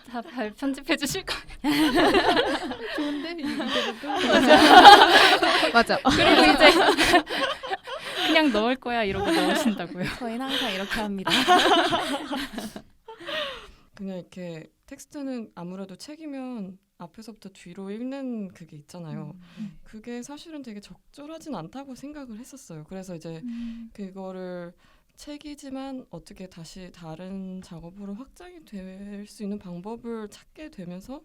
다 편집해 주실 거예요. 좋은데 이대로 맞아. 그리고 이제 그냥 넣을 거야 이러고 넣으신다고요. 저희는 항상 이렇게 합니다. 그냥 이렇게 텍스트는 아무래도 책이면 앞에서부터 뒤로 읽는 그게 있잖아요. 그게 사실은 되게 적절하진 않다고 생각을 했었어요. 그래서 이제 그거를 책이지만 어떻게 다시 다른 작업으로 확장이 될 수 있는 방법을 찾게 되면서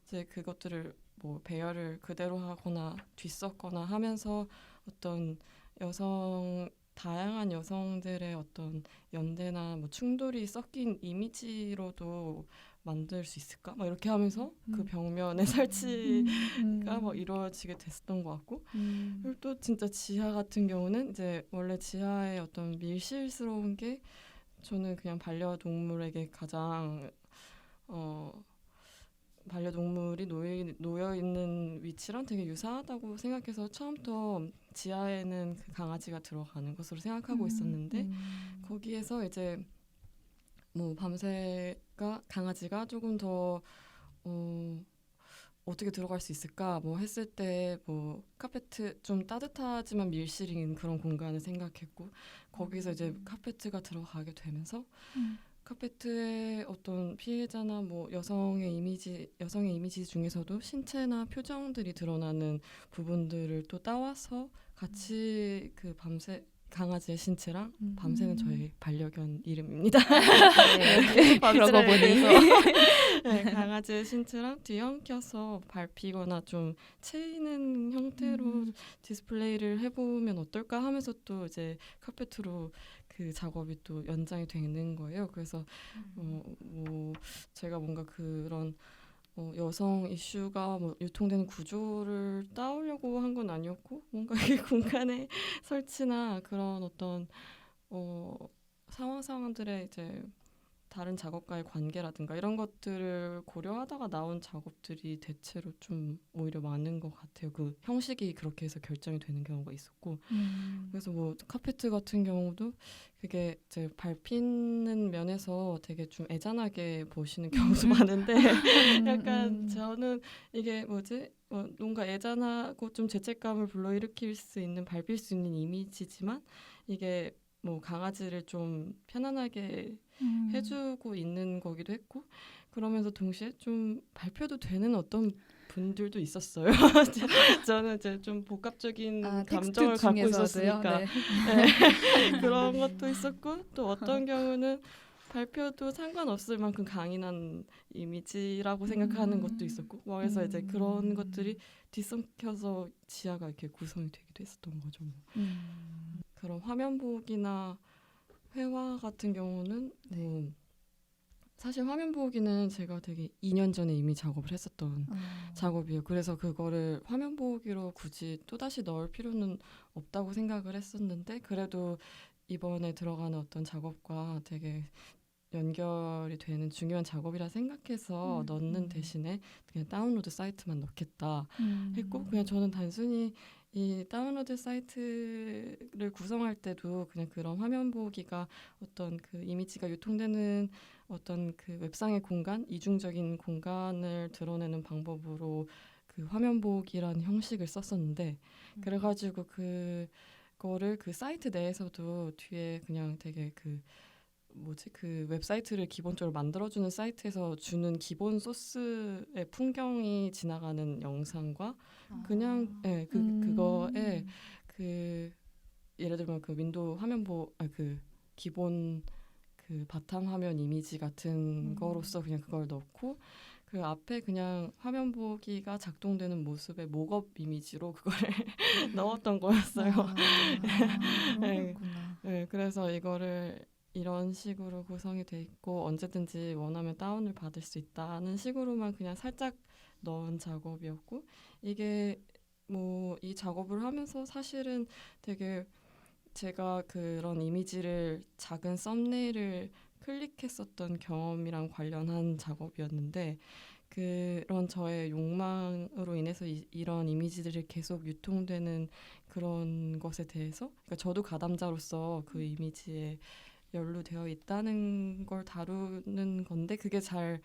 이제 그것들을 뭐 배열을 그대로 하거나 뒤섞거나 하면서 어떤 다양한 여성들의 어떤 연대나 뭐 충돌이 섞인 이미지로도 만들 수 있을까? 막 이렇게 하면서 그 벽면에 설치가 뭐 이루어지게 됐었던 것 같고 그리고 또 진짜 지하 같은 경우는 이제 원래 지하의 어떤 밀실스러운 게 저는 그냥 반려동물에게 가장 반려동물이 놓여 있는 위치랑 되게 유사하다고 생각해서 처음부터 지하에는 그 강아지가 들어가는 것으로 생각하고 있었는데 거기에서 이제 뭐 밤새가 강아지가 조금 더 어떻게 들어갈 수 있을까 뭐 했을 때 뭐 카페트 좀 따뜻하지만 밀실인 그런 공간을 생각했고 거기서 이제 카페트가 들어가게 되면서 카페트의 어떤 피해자나 뭐 여성의 이미지 중에서도 신체나 표정들이 드러나는 부분들을 또 따와서 같이 그 밤새 강아지의 신체랑 밤새는 저의 반려견 이름입니다. 네. 그런 거 보니. 네, 강아지의 신체랑 뒤엉켜서 밟히거나 좀 채이는 형태로 디스플레이를 해보면 어떨까 하면서 또 이제 카페트로 그 작업이 또 연장이 되는 거예요. 그래서 뭐 제가 뭔가 그런 여성 이슈가 뭐 유통되는 구조를 따오려고 한 건 아니었고 뭔가 이 공간의 설치나 그런 어떤 상황들의 이제 다른 작업과의 관계라든가 이런 것들을 고려하다가 나온 작업들이 대체로 좀 오히려 많은 것 같아요. 그 형식이 그렇게 해서 결정이 되는 경우가 있었고 그래서 뭐 카페트 같은 경우도 그게 이제 밟히는 면에서 되게 좀 애잔하게 보시는 경우도 많은데 약간 저는 이게 뭐지 뭔가 애잔하고 좀 죄책감을 불러일으킬 수 있는 밟힐 수 있는 이미지지만 이게 뭐 강아지를 좀 편안하게 해주고 있는 거기도 했고 그러면서 동시에 좀 발표도 되는 어떤 분들도 있었어요. 저는 이제 좀 복합적인 감정을 갖고 있었으니까 네. 네. 그런 것도 있었고 또 어떤 경우는 발표도 상관없을 만큼 강인한 이미지라고 생각하는 것도 있었고 그래서 이제 그런 것들이 뒤섞여서 지하가 이렇게 구성이 되기도 했었던 거죠. 그런 화면 보기나 회화 같은 경우는 뭐 사실 화면 보기는 제가 되게 2년 전에 이미 작업을 했었던 작업이에요. 그래서 그거를 화면 보기로 굳이 또다시 넣을 필요는 없다고 생각을 했었는데 그래도 이번에 들어가는 어떤 작업과 되게 연결이 되는 중요한 작업이라 생각해서 넣는 대신에 그냥 다운로드 사이트만 넣겠다 했고 그냥 저는 단순히 이 다운로드 사이트를 구성할 때도 그냥 그런 화면 보기가 어떤 그 이미지가 유통되는 어떤 그 웹상의 공간, 이중적인 공간을 드러내는 방법으로 그 화면 보기라는 형식을 썼었는데 그래가지고 그거를 그 사이트 내에서도 뒤에 그냥 되게 그 웹사이트를 기본적으로 만들어주는 사이트에서 주는 기본 소스의 풍경이 지나가는 영상과 그냥 그거에 그 예를 들면 그 윈도우 그 기본 그 바탕 화면 이미지 같은 거로서 그냥 그걸 넣고 그 앞에 그냥 화면 보기가 작동되는 모습의 목업 이미지로 그걸 넣었던 거였어요. 네, 그래서 이거를 이런 식으로 구성이 돼 있고 언제든지 원하면 다운을 받을 수 있다는 식으로만 그냥 살짝 넣은 작업이었고 이게 뭐 이 작업을 하면서 사실은 되게 제가 그런 이미지를 작은 썸네일을 클릭했었던 경험이랑 관련한 작업이었는데 그런 저의 욕망으로 인해서 이런 이미지들이 계속 유통되는 그런 것에 대해서 그러니까 저도 가담자로서 그 이미지에 연루되어 있다는 걸 다루는 건데 그게 잘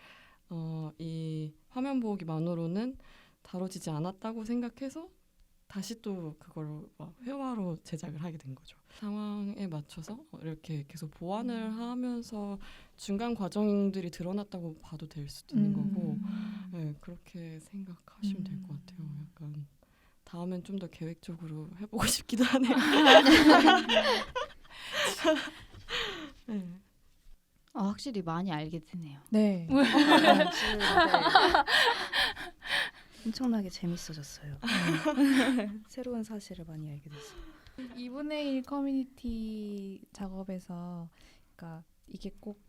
이 화면 보기만으로는 다뤄지지 않았다고 생각해서 다시 또 그걸 회화로 제작을 하게 된 거죠. 상황에 맞춰서 이렇게 계속 보완을 하면서 중간 과정들이 드러났다고 봐도 될 수도 있는 거고 네, 그렇게 생각하시면 될 것 같아요. 약간 다음엔 좀 더 계획적으로 해보고 싶기도 하네요. 네. 확실히 많이 알게 되네요. 네. 엄청나게 재밌어졌어요. 새로운 사실을 많이 알게 됐어요. 2분의 1 커뮤니티 작업에서 그러니까 이게 꼭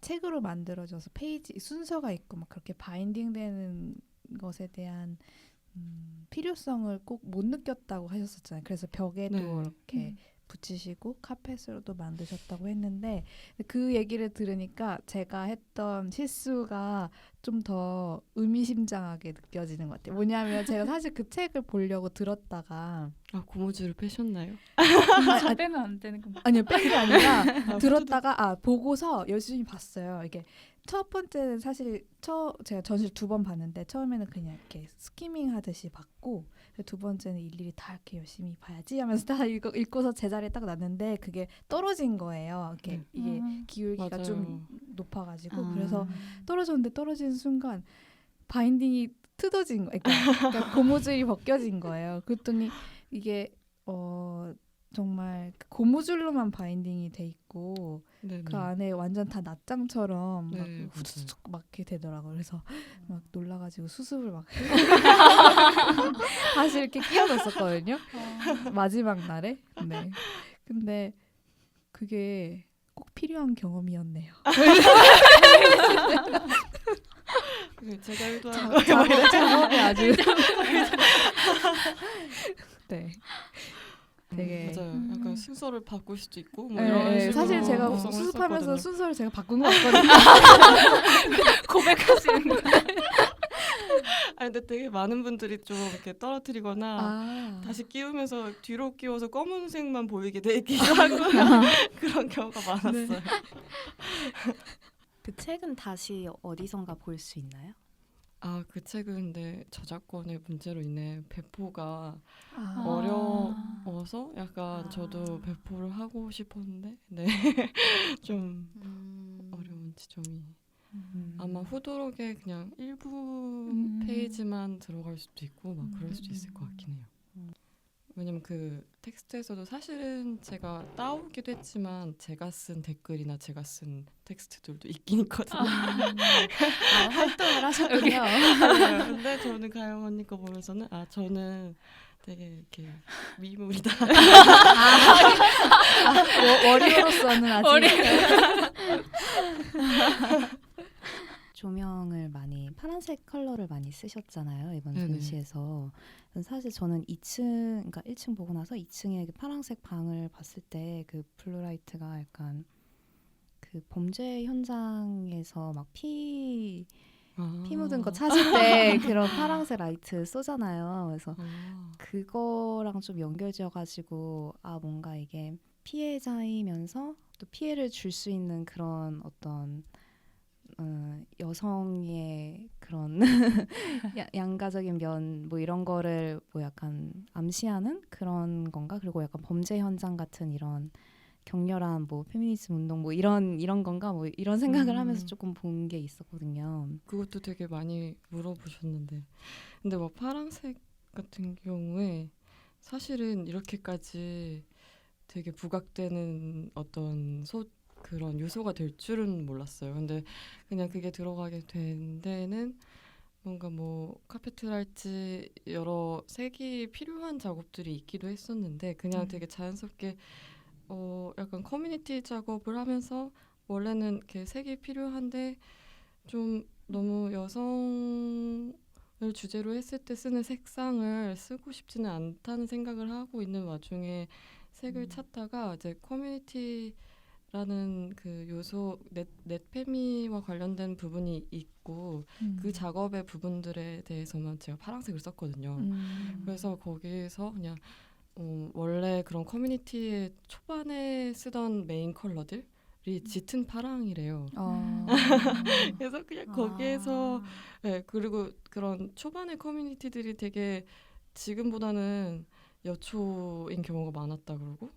책으로 만들어져서 페이지 순서가 있고 막 그렇게 바인딩되는 것에 대한 필요성을 꼭 못 느꼈다고 하셨었잖아요. 그래서 벽에도 네. 이렇게 붙이시고 카펫으로도 만드셨다고 했는데 그 얘기를 들으니까 제가 했던 실수가 좀 더 의미심장하게 느껴지는 것 같아요. 뭐냐면 제가 사실 그 책을 보려고 들었다가 고무줄을 빼셨나요? 빼면 안 되는 건가? 아니요 뺀 게 아니라 들었다가 보고서 열심히 봤어요. 이게 첫 번째는 사실 제가 전시를 2번 봤는데 처음에는 그냥 이렇게 스키밍 하듯이 봤고 두 번째는 일일이 다 이렇게 열심히 봐야지 하면서 다 읽고서 제자리에 딱 놨는데 그게 떨어진 거예요. 이렇게 이게 기울기가 맞아요. 좀 높아가지고 아. 그래서 떨어졌는데 떨어지는 순간 바인딩이 뜯어진 거예요. 그러니까 고무줄이 벗겨진 거예요. 그랬더니 이게 정말 고무줄로만 바인딩이 돼 있고 네네. 그 안에 완전 다 낱장처럼 막 네, 후두둑 막 이렇게 되더라고요. 그래서 막 놀라가지고 수습을 막 다시 이렇게 끼워줬었거든요. 마지막 날에. 네. 근데 그게 꼭 필요한 경험이었네요. 제가 의도한 작업이 아주 네. 되게 맞아요. 약간 순서를 바꿀 수도 있고 뭐 네, 이런 네. 식으로 사실 제가 구성을 수습하면서 했었거든요. 순서를 제가 바꾼 거 같거든요. 고백하시는 거. 아니 근데 되게 많은 분들이 좀 이렇게 떨어뜨리거나 아. 다시 끼우면서 뒤로 끼워서 검은색만 보이게 되기도 하고 그런 경우가 많았어요. 그 책은 다시 어디선가 볼 수 있나요? 아, 그 책은 근데 저작권의 문제로 인해 배포가 아. 어려워서 약간 저도 배포를 하고 싶었는데 네. 좀 어려운 지점이 아마 후도록에 그냥 일부 페이지만 들어갈 수도 있고 막 그럴 수도 있을 것 같긴 해요. 왜냐면 그 텍스트에서도 사실은 제가 따오기도 했지만 제가 쓴 댓글이나 제가 쓴 텍스트들도 있긴 있거든요. 활동을 하셨군요. 근데 저는 가영 언니 거 보면서는 저는 되게 이렇게 미물이다. 워리어로서는 아직 조명을 많이 파란색 컬러를 많이 쓰셨잖아요, 이번 네네. 전시에서. 사실 저는 2층, 그러니까 1층 보고 나서 2층에 그 파란색 방을 봤을 때 그 블루라이트가 약간 그 범죄 현장에서 막 피 묻은 거 찾을 때 그런 파란색 라이트 쏘잖아요. 그래서 그거랑 좀 연결지어가지고 뭔가 이게 피해자이면서 또 피해를 줄 수 있는 그런 어떤 여성의 그런 양가적인 면 뭐 이런 거를 뭐 약간 암시하는 그런 건가? 그리고 약간 범죄 현장 같은 이런 격렬한 뭐 페미니즘 운동 뭐 이런 건가? 뭐 이런 생각을 하면서 조금 본 게 있었거든요. 그것도 되게 많이 물어보셨는데 근데 뭐 파란색 같은 경우에 사실은 이렇게까지 되게 부각되는 어떤 그런 요소가 될 줄은 몰랐어요. 근데 그냥 그게 들어가게 된 데는 뭔가 뭐 카페트랄지 여러 색이 필요한 작업들이 있기도 했었는데 그냥 되게 자연스럽게 약간 커뮤니티 작업을 하면서 원래는 이렇게 색이 필요한데 좀 너무 여성을 주제로 했을 때 쓰는 색상을 쓰고 싶지는 않다는 생각을 하고 있는 와중에 색을 찾다가 이제 커뮤니티라는 그 요소 넷페미와 관련된 부분이 있고 그 작업의 부분들에 대해서만 제가 파란색을 썼거든요. 그래서 거기에서 그냥 원래 그런 커뮤니티의 초반에 쓰던 메인 컬러들이 짙은 파랑이래요. 그래서 그냥 거기에서 네, 그리고 그런 초반의 커뮤니티들이 되게 지금보다는 여초인 경우가 많았다 그러고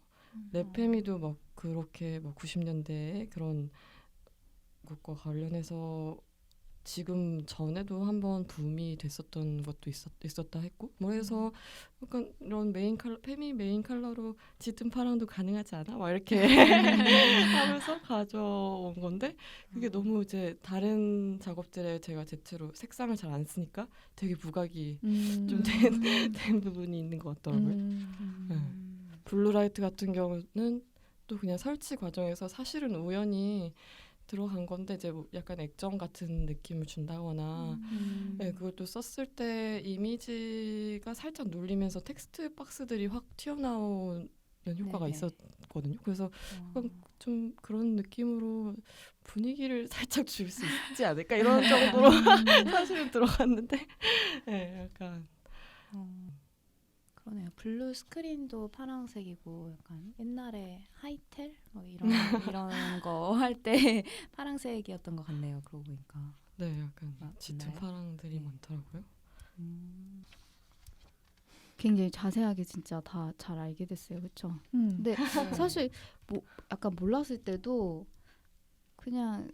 넷페미도 막 그렇게 막 90년대에 그런 것과 관련해서 지금 전에도 한번 붐이 됐었던 것도 있었다 했고 뭐 해서 약간 이런 페미 메인 컬러로 짙은 파랑도 가능하지 않아? 막 이렇게 하면서 가져온 건데 그게 너무 이제 다른 작업들에 제가 제대로 색상을 잘 안 쓰니까 되게 부각이 좀 된 부분이 있는 것 같더라고요. 네. 블루라이트 같은 경우는 또 그냥 설치 과정에서 사실은 우연히 들어간 건데 이제 뭐 약간 액정 같은 느낌을 준다거나 네, 그것도 썼을 때 이미지가 살짝 눌리면서 텍스트 박스들이 확 튀어나오는 효과가 네네. 있었거든요. 그래서 약간 좀 그런 느낌으로 분위기를 살짝 줄 수 있지 않을까 이런 정도로 사실은 들어갔는데 네, 약간 그러네요. 블루 스크린도 파란색이고 약간 옛날에 하이텔 뭐 이런 이런 거 할 때 파란색이었던 것 같네요. 그러고 보니까. 네, 약간 아, 짙은 네. 파랑들이 네. 많더라고요. 굉장히 자세하게 진짜 다 잘 알게 됐어요. 그렇죠? 음. 근데 사실 뭐 약간 몰랐을 때도 그냥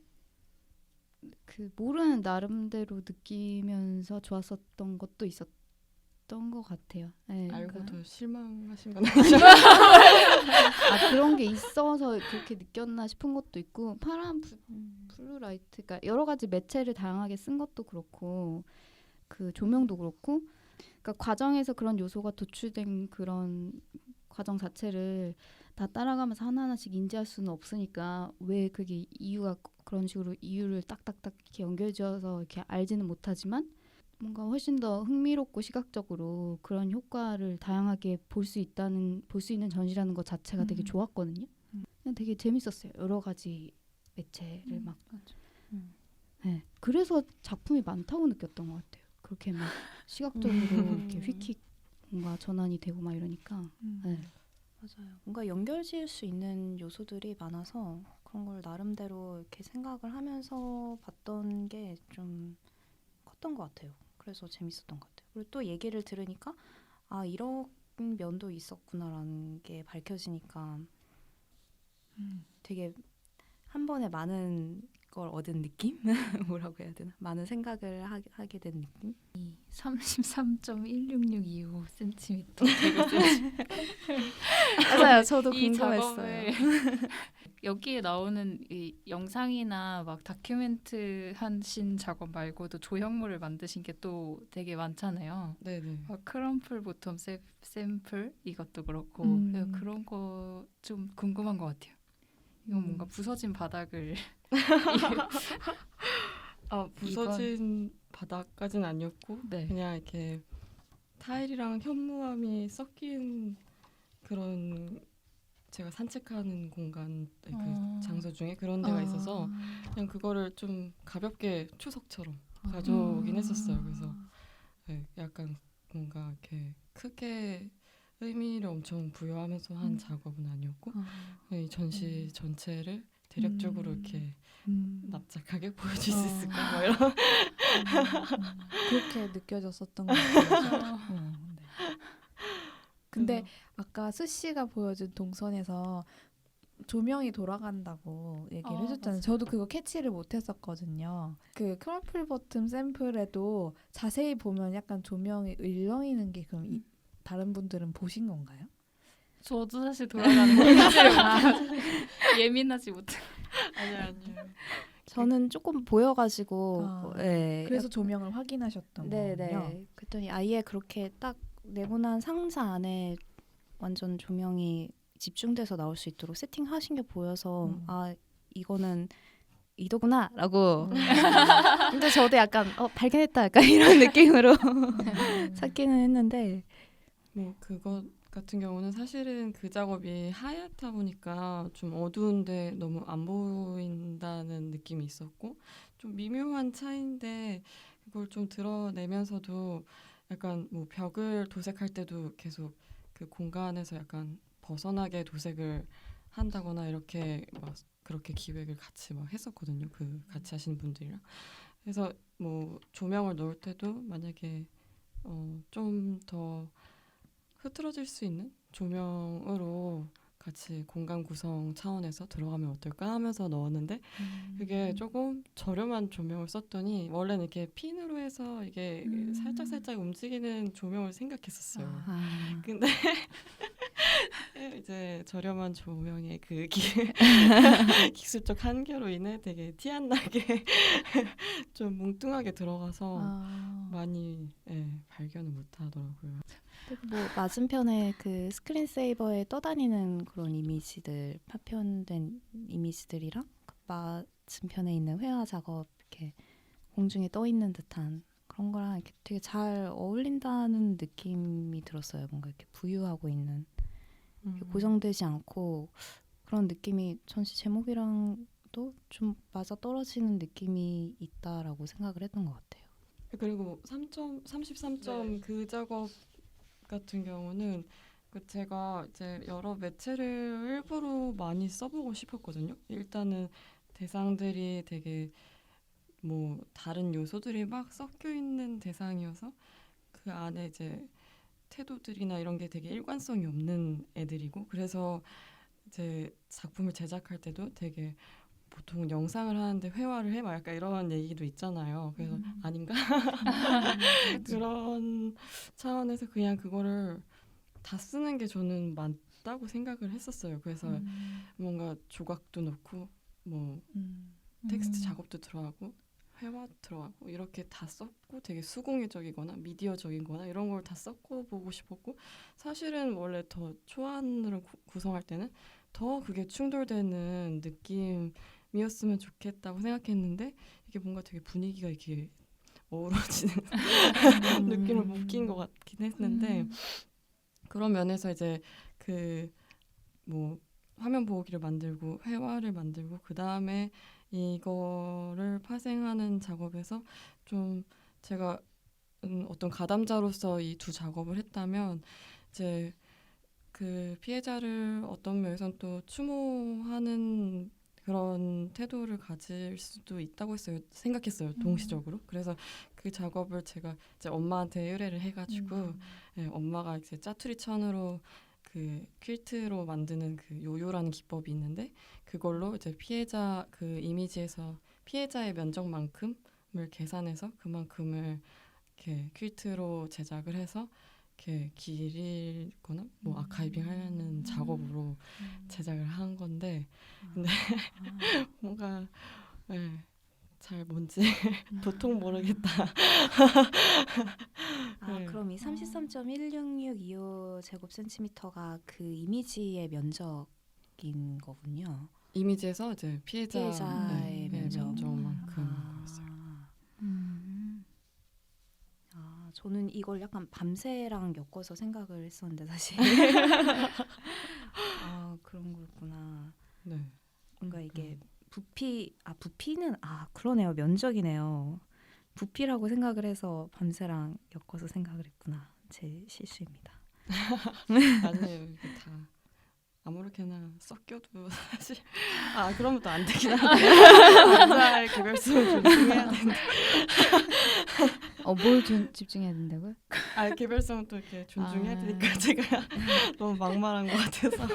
그 모르는 나름대로 느끼면서 좋았었던 것도 있었던 것 같아요. 네, 알고도 실망하신 건 아니죠? 그런 게 있어서 그렇게 느꼈나 싶은 것도 있고 파란 블루라이트, 그러니까 여러 가지 매체를 다양하게 쓴 것도 그렇고 그 조명도 그렇고, 그러니까 과정에서 그런 요소가 도출된 그런 과정 자체를 다 따라가면서 하나하나씩 인지할 수는 없으니까 왜 그게 이유가 그런 식으로 이유를 딱딱딱 이렇게 연결지어서 이렇게 알지는 못하지만 뭔가 훨씬 더 흥미롭고 시각적으로 그런 효과를 다양하게 볼 수 있는 전시라는 것 자체가 되게 좋았거든요. 그냥 되게 재밌었어요. 여러 가지 매체를 막. 네, 그래서 작품이 많다고 느꼈던 것 같아요. 그렇게 막 시각적으로 이렇게 휙휙 뭔가 전환이 되고 막 이러니까. 네. 맞아요. 뭔가 연결지을 수 있는 요소들이 많아서 그런 걸 나름대로 이렇게 생각을 하면서 봤던 게 좀 컸던 것 같아요. 그래서 재밌었던 것 같아요. 그리고 또 얘기를 들으니까 아 이런 면도 있었구나라는 게 밝혀지니까 되게 한 번에 많은 걸 얻은 느낌? 뭐라고 해야 되나? 많은 생각을 하게 된 느낌? 33.1665cm 맞아요. 저도 이 궁금했어요. 작업을 여기에 나오는 이 영상이나 막 다큐멘트 하신 작업 말고도 조형물을 만드신 게 또 되게 많잖아요. 네네. 크럼플 보텀 샘플 이것도 그렇고 그래서 그런 거 좀 궁금한 것 같아요. 이건 뭔가 부서진 바닥을 부서진 바닥까지는 아니었고 네. 그냥 이렇게 타일이랑 현무암이 섞인 그런 제가 산책하는 공간 그 장소 중에 그런 데가 있어서 그냥 그거를 좀 가볍게 추석처럼 가져오긴 했었어요. 그래서 네, 약간 뭔가 이렇게 크게 의미를 엄청 부여하면서 한 작업은 아니었고 이 전시 전체를 대략적으로 이렇게 납작하게 보여줄 수 있을까? 뭐 이런. 그렇게 느껴졌었던 것 같아요. 네. 근데 아까 스씨가 보여준 동선에서 조명이 돌아간다고 얘기를 해줬잖아요. 맞아요. 저도 그거 캐치를 못했었거든요. 그 크럼플 버튼 샘플에도 자세히 보면 약간 조명이 을렁이는 게 그럼 다른 분들은 보신 건가요? 저도 사실 돌아가는 거 예민하지 못해. 아니요. 저는 조금 보여가지고 네. 그래서 조명을 확인하셨던 거군요. 네네. 그랬더니 아예 그렇게 딱 네모난 상자 안에 완전 조명이 집중돼서 나올 수 있도록 세팅하신 게 보여서 아 이거는 이도구나라고. 근데 저도 약간 발견했다 약간 이런 느낌으로 찾기는 했는데 뭐 그것 같은 경우는 사실은 그 작업이 하얗다 보니까 좀 어두운데 너무 안 보인다는 느낌이 있었고 좀 미묘한 차이인데 그걸 좀 드러내면서도 약간 뭐 벽을 도색할 때도 계속 그 공간에서 약간 벗어나게 도색을 한다거나 이렇게 막 그렇게 기획을 같이 막 했었거든요. 그 같이 하시는 분들이랑. 그래서 뭐 조명을 놓을 때도 만약에 좀 더 흐트러질 수 있는 조명으로 같이 공간 구성 차원에서 들어가면 어떨까 하면서 넣었는데 그게 조금 저렴한 조명을 썼더니 원래는 이렇게 핀으로 해서 이게 살짝 움직이는 조명을 생각했었어요. 근데 이제 저렴한 조명의 그 기술적 한계로 인해 되게 티 안 나게 좀 뭉뚱하게 들어가서 많이 발견을 못 하더라고요. 뭐 맞은편에 그 스크린 세이버에 떠다니는 그런 이미지들 파편된 이미지들이랑 그 맞은편에 있는 회화 작업 이렇게 공중에 떠 있는 듯한 그런 거랑 이렇게 되게 잘 어울린다는 느낌이 들었어요. 뭔가 이렇게 부유하고 있는 이렇게 고정되지 않고 그런 느낌이 전시 제목이랑도 좀 맞아 떨어지는 느낌이 있다라고 생각을 했던 것 같아요. 그리고 33점 그 작업 같은 경우는 제가 이제 여러 매체를 일부러 많이 써보고 싶었거든요. 일단은 대상들이 되게 뭐 다른 요소들이 막 섞여 있는 대상이어서 그 안에 이제 태도들이나 이런 게 되게 일관성이 없는 애들이고, 그래서 이제 작품을 제작할 때도 되게 보통 영상을 하는데 회화를 해봐 약간 이런 얘기도 있잖아요. 그래서 아닌가? 그런 차원에서 그냥 그거를 다 쓰는 게 저는 맞다고 생각을 했었어요. 그래서 뭔가 조각도 넣고 뭐 텍스트 작업도 들어가고 회화도 들어가고 이렇게 다 썼고 되게 수공예적이거나 미디어적이거나 이런 걸 다 섞어보고 싶었고, 사실은 원래 더 초안을 구성할 때는 더 그게 충돌되는 느낌이었으면 좋겠다고 생각했는데 이게 뭔가 되게 분위기가 이렇게 어우러지는 느낌을 못 낀 것 같긴 했는데, 그런 면에서 이제 그 뭐 화면 보기를 만들고 회화를 만들고 그 다음에 이거를 파생하는 작업에서 좀 제가 어떤 가담자로서 이 두 작업을 했다면 이제 그 피해자를 어떤 면에서는 또 추모하는 그런 태도를 가질 수도 있다고 생각했어요. 동시적으로. 그래서 그 작업을 제가 이제 엄마한테 의뢰를 해가지고 엄마가 이제 짜투리 천으로 그 퀼트로 만드는 그 요요라는 기법이 있는데, 그걸로 이제 피해자 그 이미지에서 피해자의 면적만큼을 계산해서 그만큼을 이렇게 퀼트로 제작을 해서 이렇게 기리거나 뭐 아카이빙하는 작업으로 제작을 한 건데, 근데 뭔가 잘 뭔지 도통 모르겠다. 네. 그럼 이 33.16625 제곱센티미터가 그 이미지의 면적인 거군요. 이미지에서 이제 피해자의 면적. 면적만큼이었어요. 저는 이걸 약간 밤새랑 엮어서 생각을 했었는데 사실 그런 거였구나. 네. 뭔가 이게 부피는 그러네요. 면적이네요. 부피라고 생각을 해서 밤새랑 엮어서 생각을 했구나. 제 실수입니다. 아니에요. 이게 다 아무렇게나 섞여도 사실 그러면 또 안 되긴 하는데 남자의 개별성을 존중해야 되는데 뭘 집중해야 된다고요? 개별성은 또 이렇게 존중해야 되니까 제가 너무 막말한 것 같아서.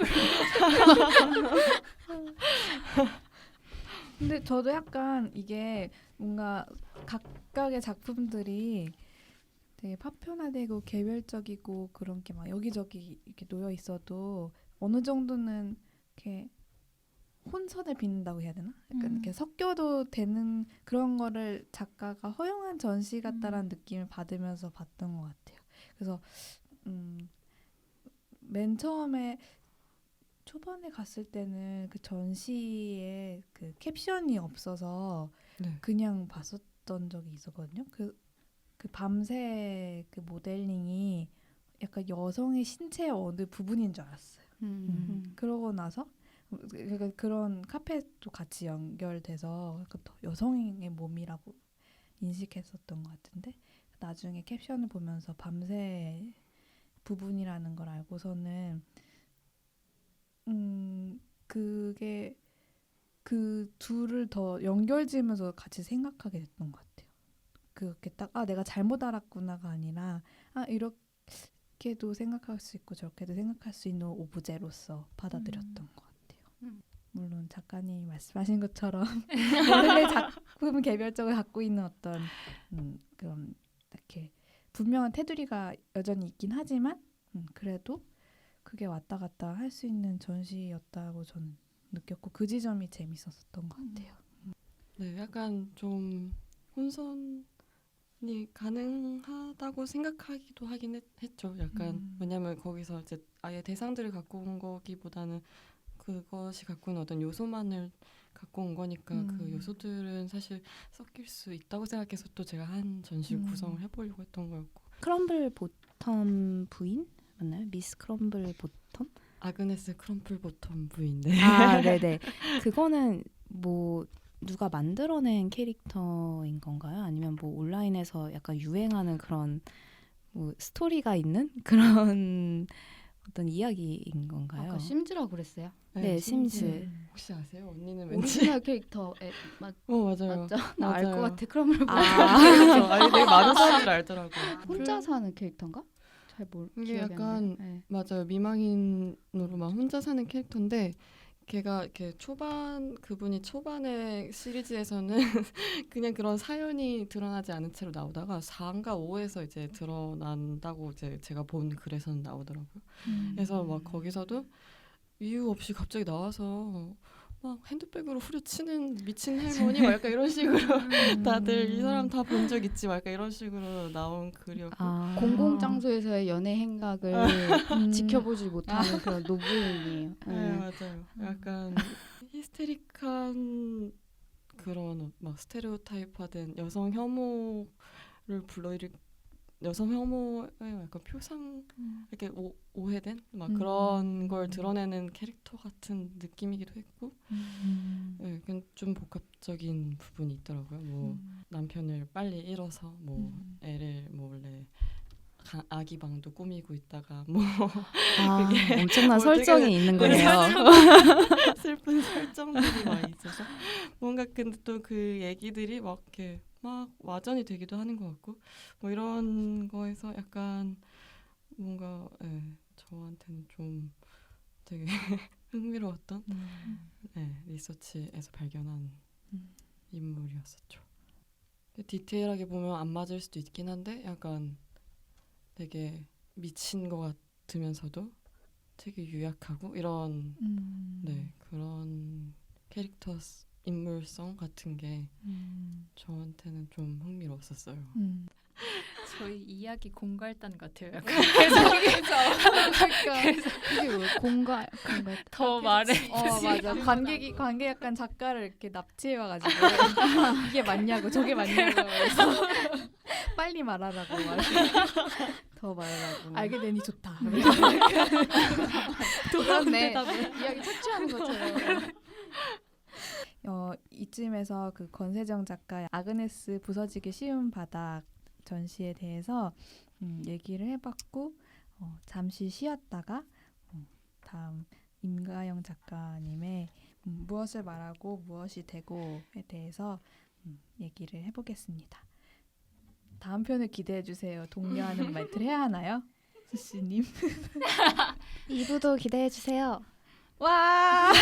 근데 저도 약간 이게 뭔가 각각의 작품들이 되게 파편화되고 개별적이고 그런 게 막 여기저기 이렇게 놓여 있어도 어느 정도는 이렇게 혼선을 빚는다고 해야 되나? 약간 이렇게 섞여도 되는 그런 거를 작가가 허용한 전시 같다라는 느낌을 받으면서 봤던 것 같아요. 그래서 맨 처음에 초반에 갔을 때는 그 전시에 그 캡션이 없어서 네. 그냥 봤었던 적이 있었거든요. 그 밤새 그 모델링이 약간 여성의 신체의 어느 부분인 줄 알았어요. 그러고 나서 그러니까 그런 카페도 같이 연결돼서 약간 더 여성의 몸이라고 인식했었던 것 같은데, 나중에 캡션을 보면서 밤새 부분이라는 걸 알고서는 그게 그 둘을 더 연결지으면서 같이 생각하게 됐던 것 같아요. 그렇게 딱 내가 잘못 알았구나가 아니라 이렇게도 생각할 수 있고 저렇게도 생각할 수 있는 오브제로서 받아들였던 것 같아요. 물론 작가님이 말씀하신 것처럼 모델의 작품 개별적으로 갖고 있는 어떤 그런 이렇게 분명한 테두리가 여전히 있긴 하지만 그래도 그게 왔다 갔다 할 수 있는 전시였다고 저는 느꼈고, 그 지점이 재밌었던 것 같아요. 네, 약간 좀 혼선이 가능하다고 생각하기도 하긴 했죠. 약간 왜냐면 거기서 이제 아예 대상들을 갖고 온 거기보다는 그것이 갖고 있는 어떤 요소만을 갖고 온 거니까 그 요소들은 사실 섞일 수 있다고 생각해서 또 제가 한 전시를 구성을 해보려고 했던 거였고. 크럼블 보텀 부인 맞나요? 미스 크럼블 보텀? 아그네스 크럼플 보텀 부인데. 네네. 그거는 뭐 누가 만들어낸 캐릭터인 건가요? 아니면 뭐 온라인에서 약간 유행하는 그런 뭐 스토리가 있는 그런 어떤 이야기인 건가요? 아까 심즈라고 그랬어요. 네, 심즈. 혹시 아세요? 언니는 왠지 오리지널 캐릭터에 맞아요. 맞죠? 나 알 것 맞아요. 같아. 그럼을 그렇죠. 아니 되게 많은 사람들이 알더라고요. 혼자 사는 캐릭터인가? 잘 이게 기억이 안 약간 나요. 네. 맞아요. 미망인으로 막 혼자 사는 캐릭터인데 걔가 이렇게 그분이 초반의 시리즈에서는 그냥 그런 사연이 드러나지 않은 채로 나오다가 4인가 5에서 이제 드러난다고 이제 제가 본 글에서는 나오더라고요. 그래서 막 거기서도 이유 없이 갑자기 나와서 막 핸드백으로 후려치는 미친 할머니 막 약간 이런 식으로 다들 이 사람 다 본 적 있지 막 약간 이런 식으로 나온 글이었고 공공장소에서의 연애 행각을 지켜보지 못하는 그런 노부인이에요. 네, 맞아요. 약간 히스테릭한 그런 막 스테레오타입화된 여성 혐오를 여성 혐오의 약간 표상 이렇게 오해된 막 그런 걸 드러내는 캐릭터 같은 느낌이기도 했고 네, 그냥 좀 복합적인 부분이 있더라고요. 뭐 남편을 빨리 잃어서 뭐 애를 몰래 아기 방도 꾸미고 있다가 뭐 엄청난 뭐 설정이 되게 있는 거네요. 슬픈 설정들이 막 있어서 뭔가 근데 또 그 얘기들이 막 이렇게 막 와전이 되기도 하는 것 같고 뭐 이런 거에서 약간 뭔가 저한테는 좀 되게 흥미로웠던 리서치에서 발견한 인물이었었죠. 디테일하게 보면 안 맞을 수도 있긴 한데 약간 되게 미친 것 같으면서도 되게 유약하고 이런 그런 캐릭터 인물성 같은 게 저한테는 좀 흥미로웠었어요. 저희 이야기 공갈단 같아요. 약간 그러니까 이게 왜 공갈 더 말해. 맞아. 관객 약간 작가를 이렇게 납치해 와가지고 이게 맞냐고 저게 맞냐고 그래서 빨리 말하라고 더 말하라고. 알게 되니 좋다. 그렇네. 이야기 착취하는 것처럼. 이쯤에서 그 권세정 작가의 아그네스 부서지기 쉬운 바닥 전시에 대해서 얘기를 해봤고 잠시 쉬었다가 다음 임가영 작가님의 무엇을 말하고 무엇이 되고에 대해서 얘기를 해보겠습니다. 다음 편을 기대해 주세요. 독려하는 말투를 해야 하나요? 수씨님? 2부도 기대해 주세요. 와!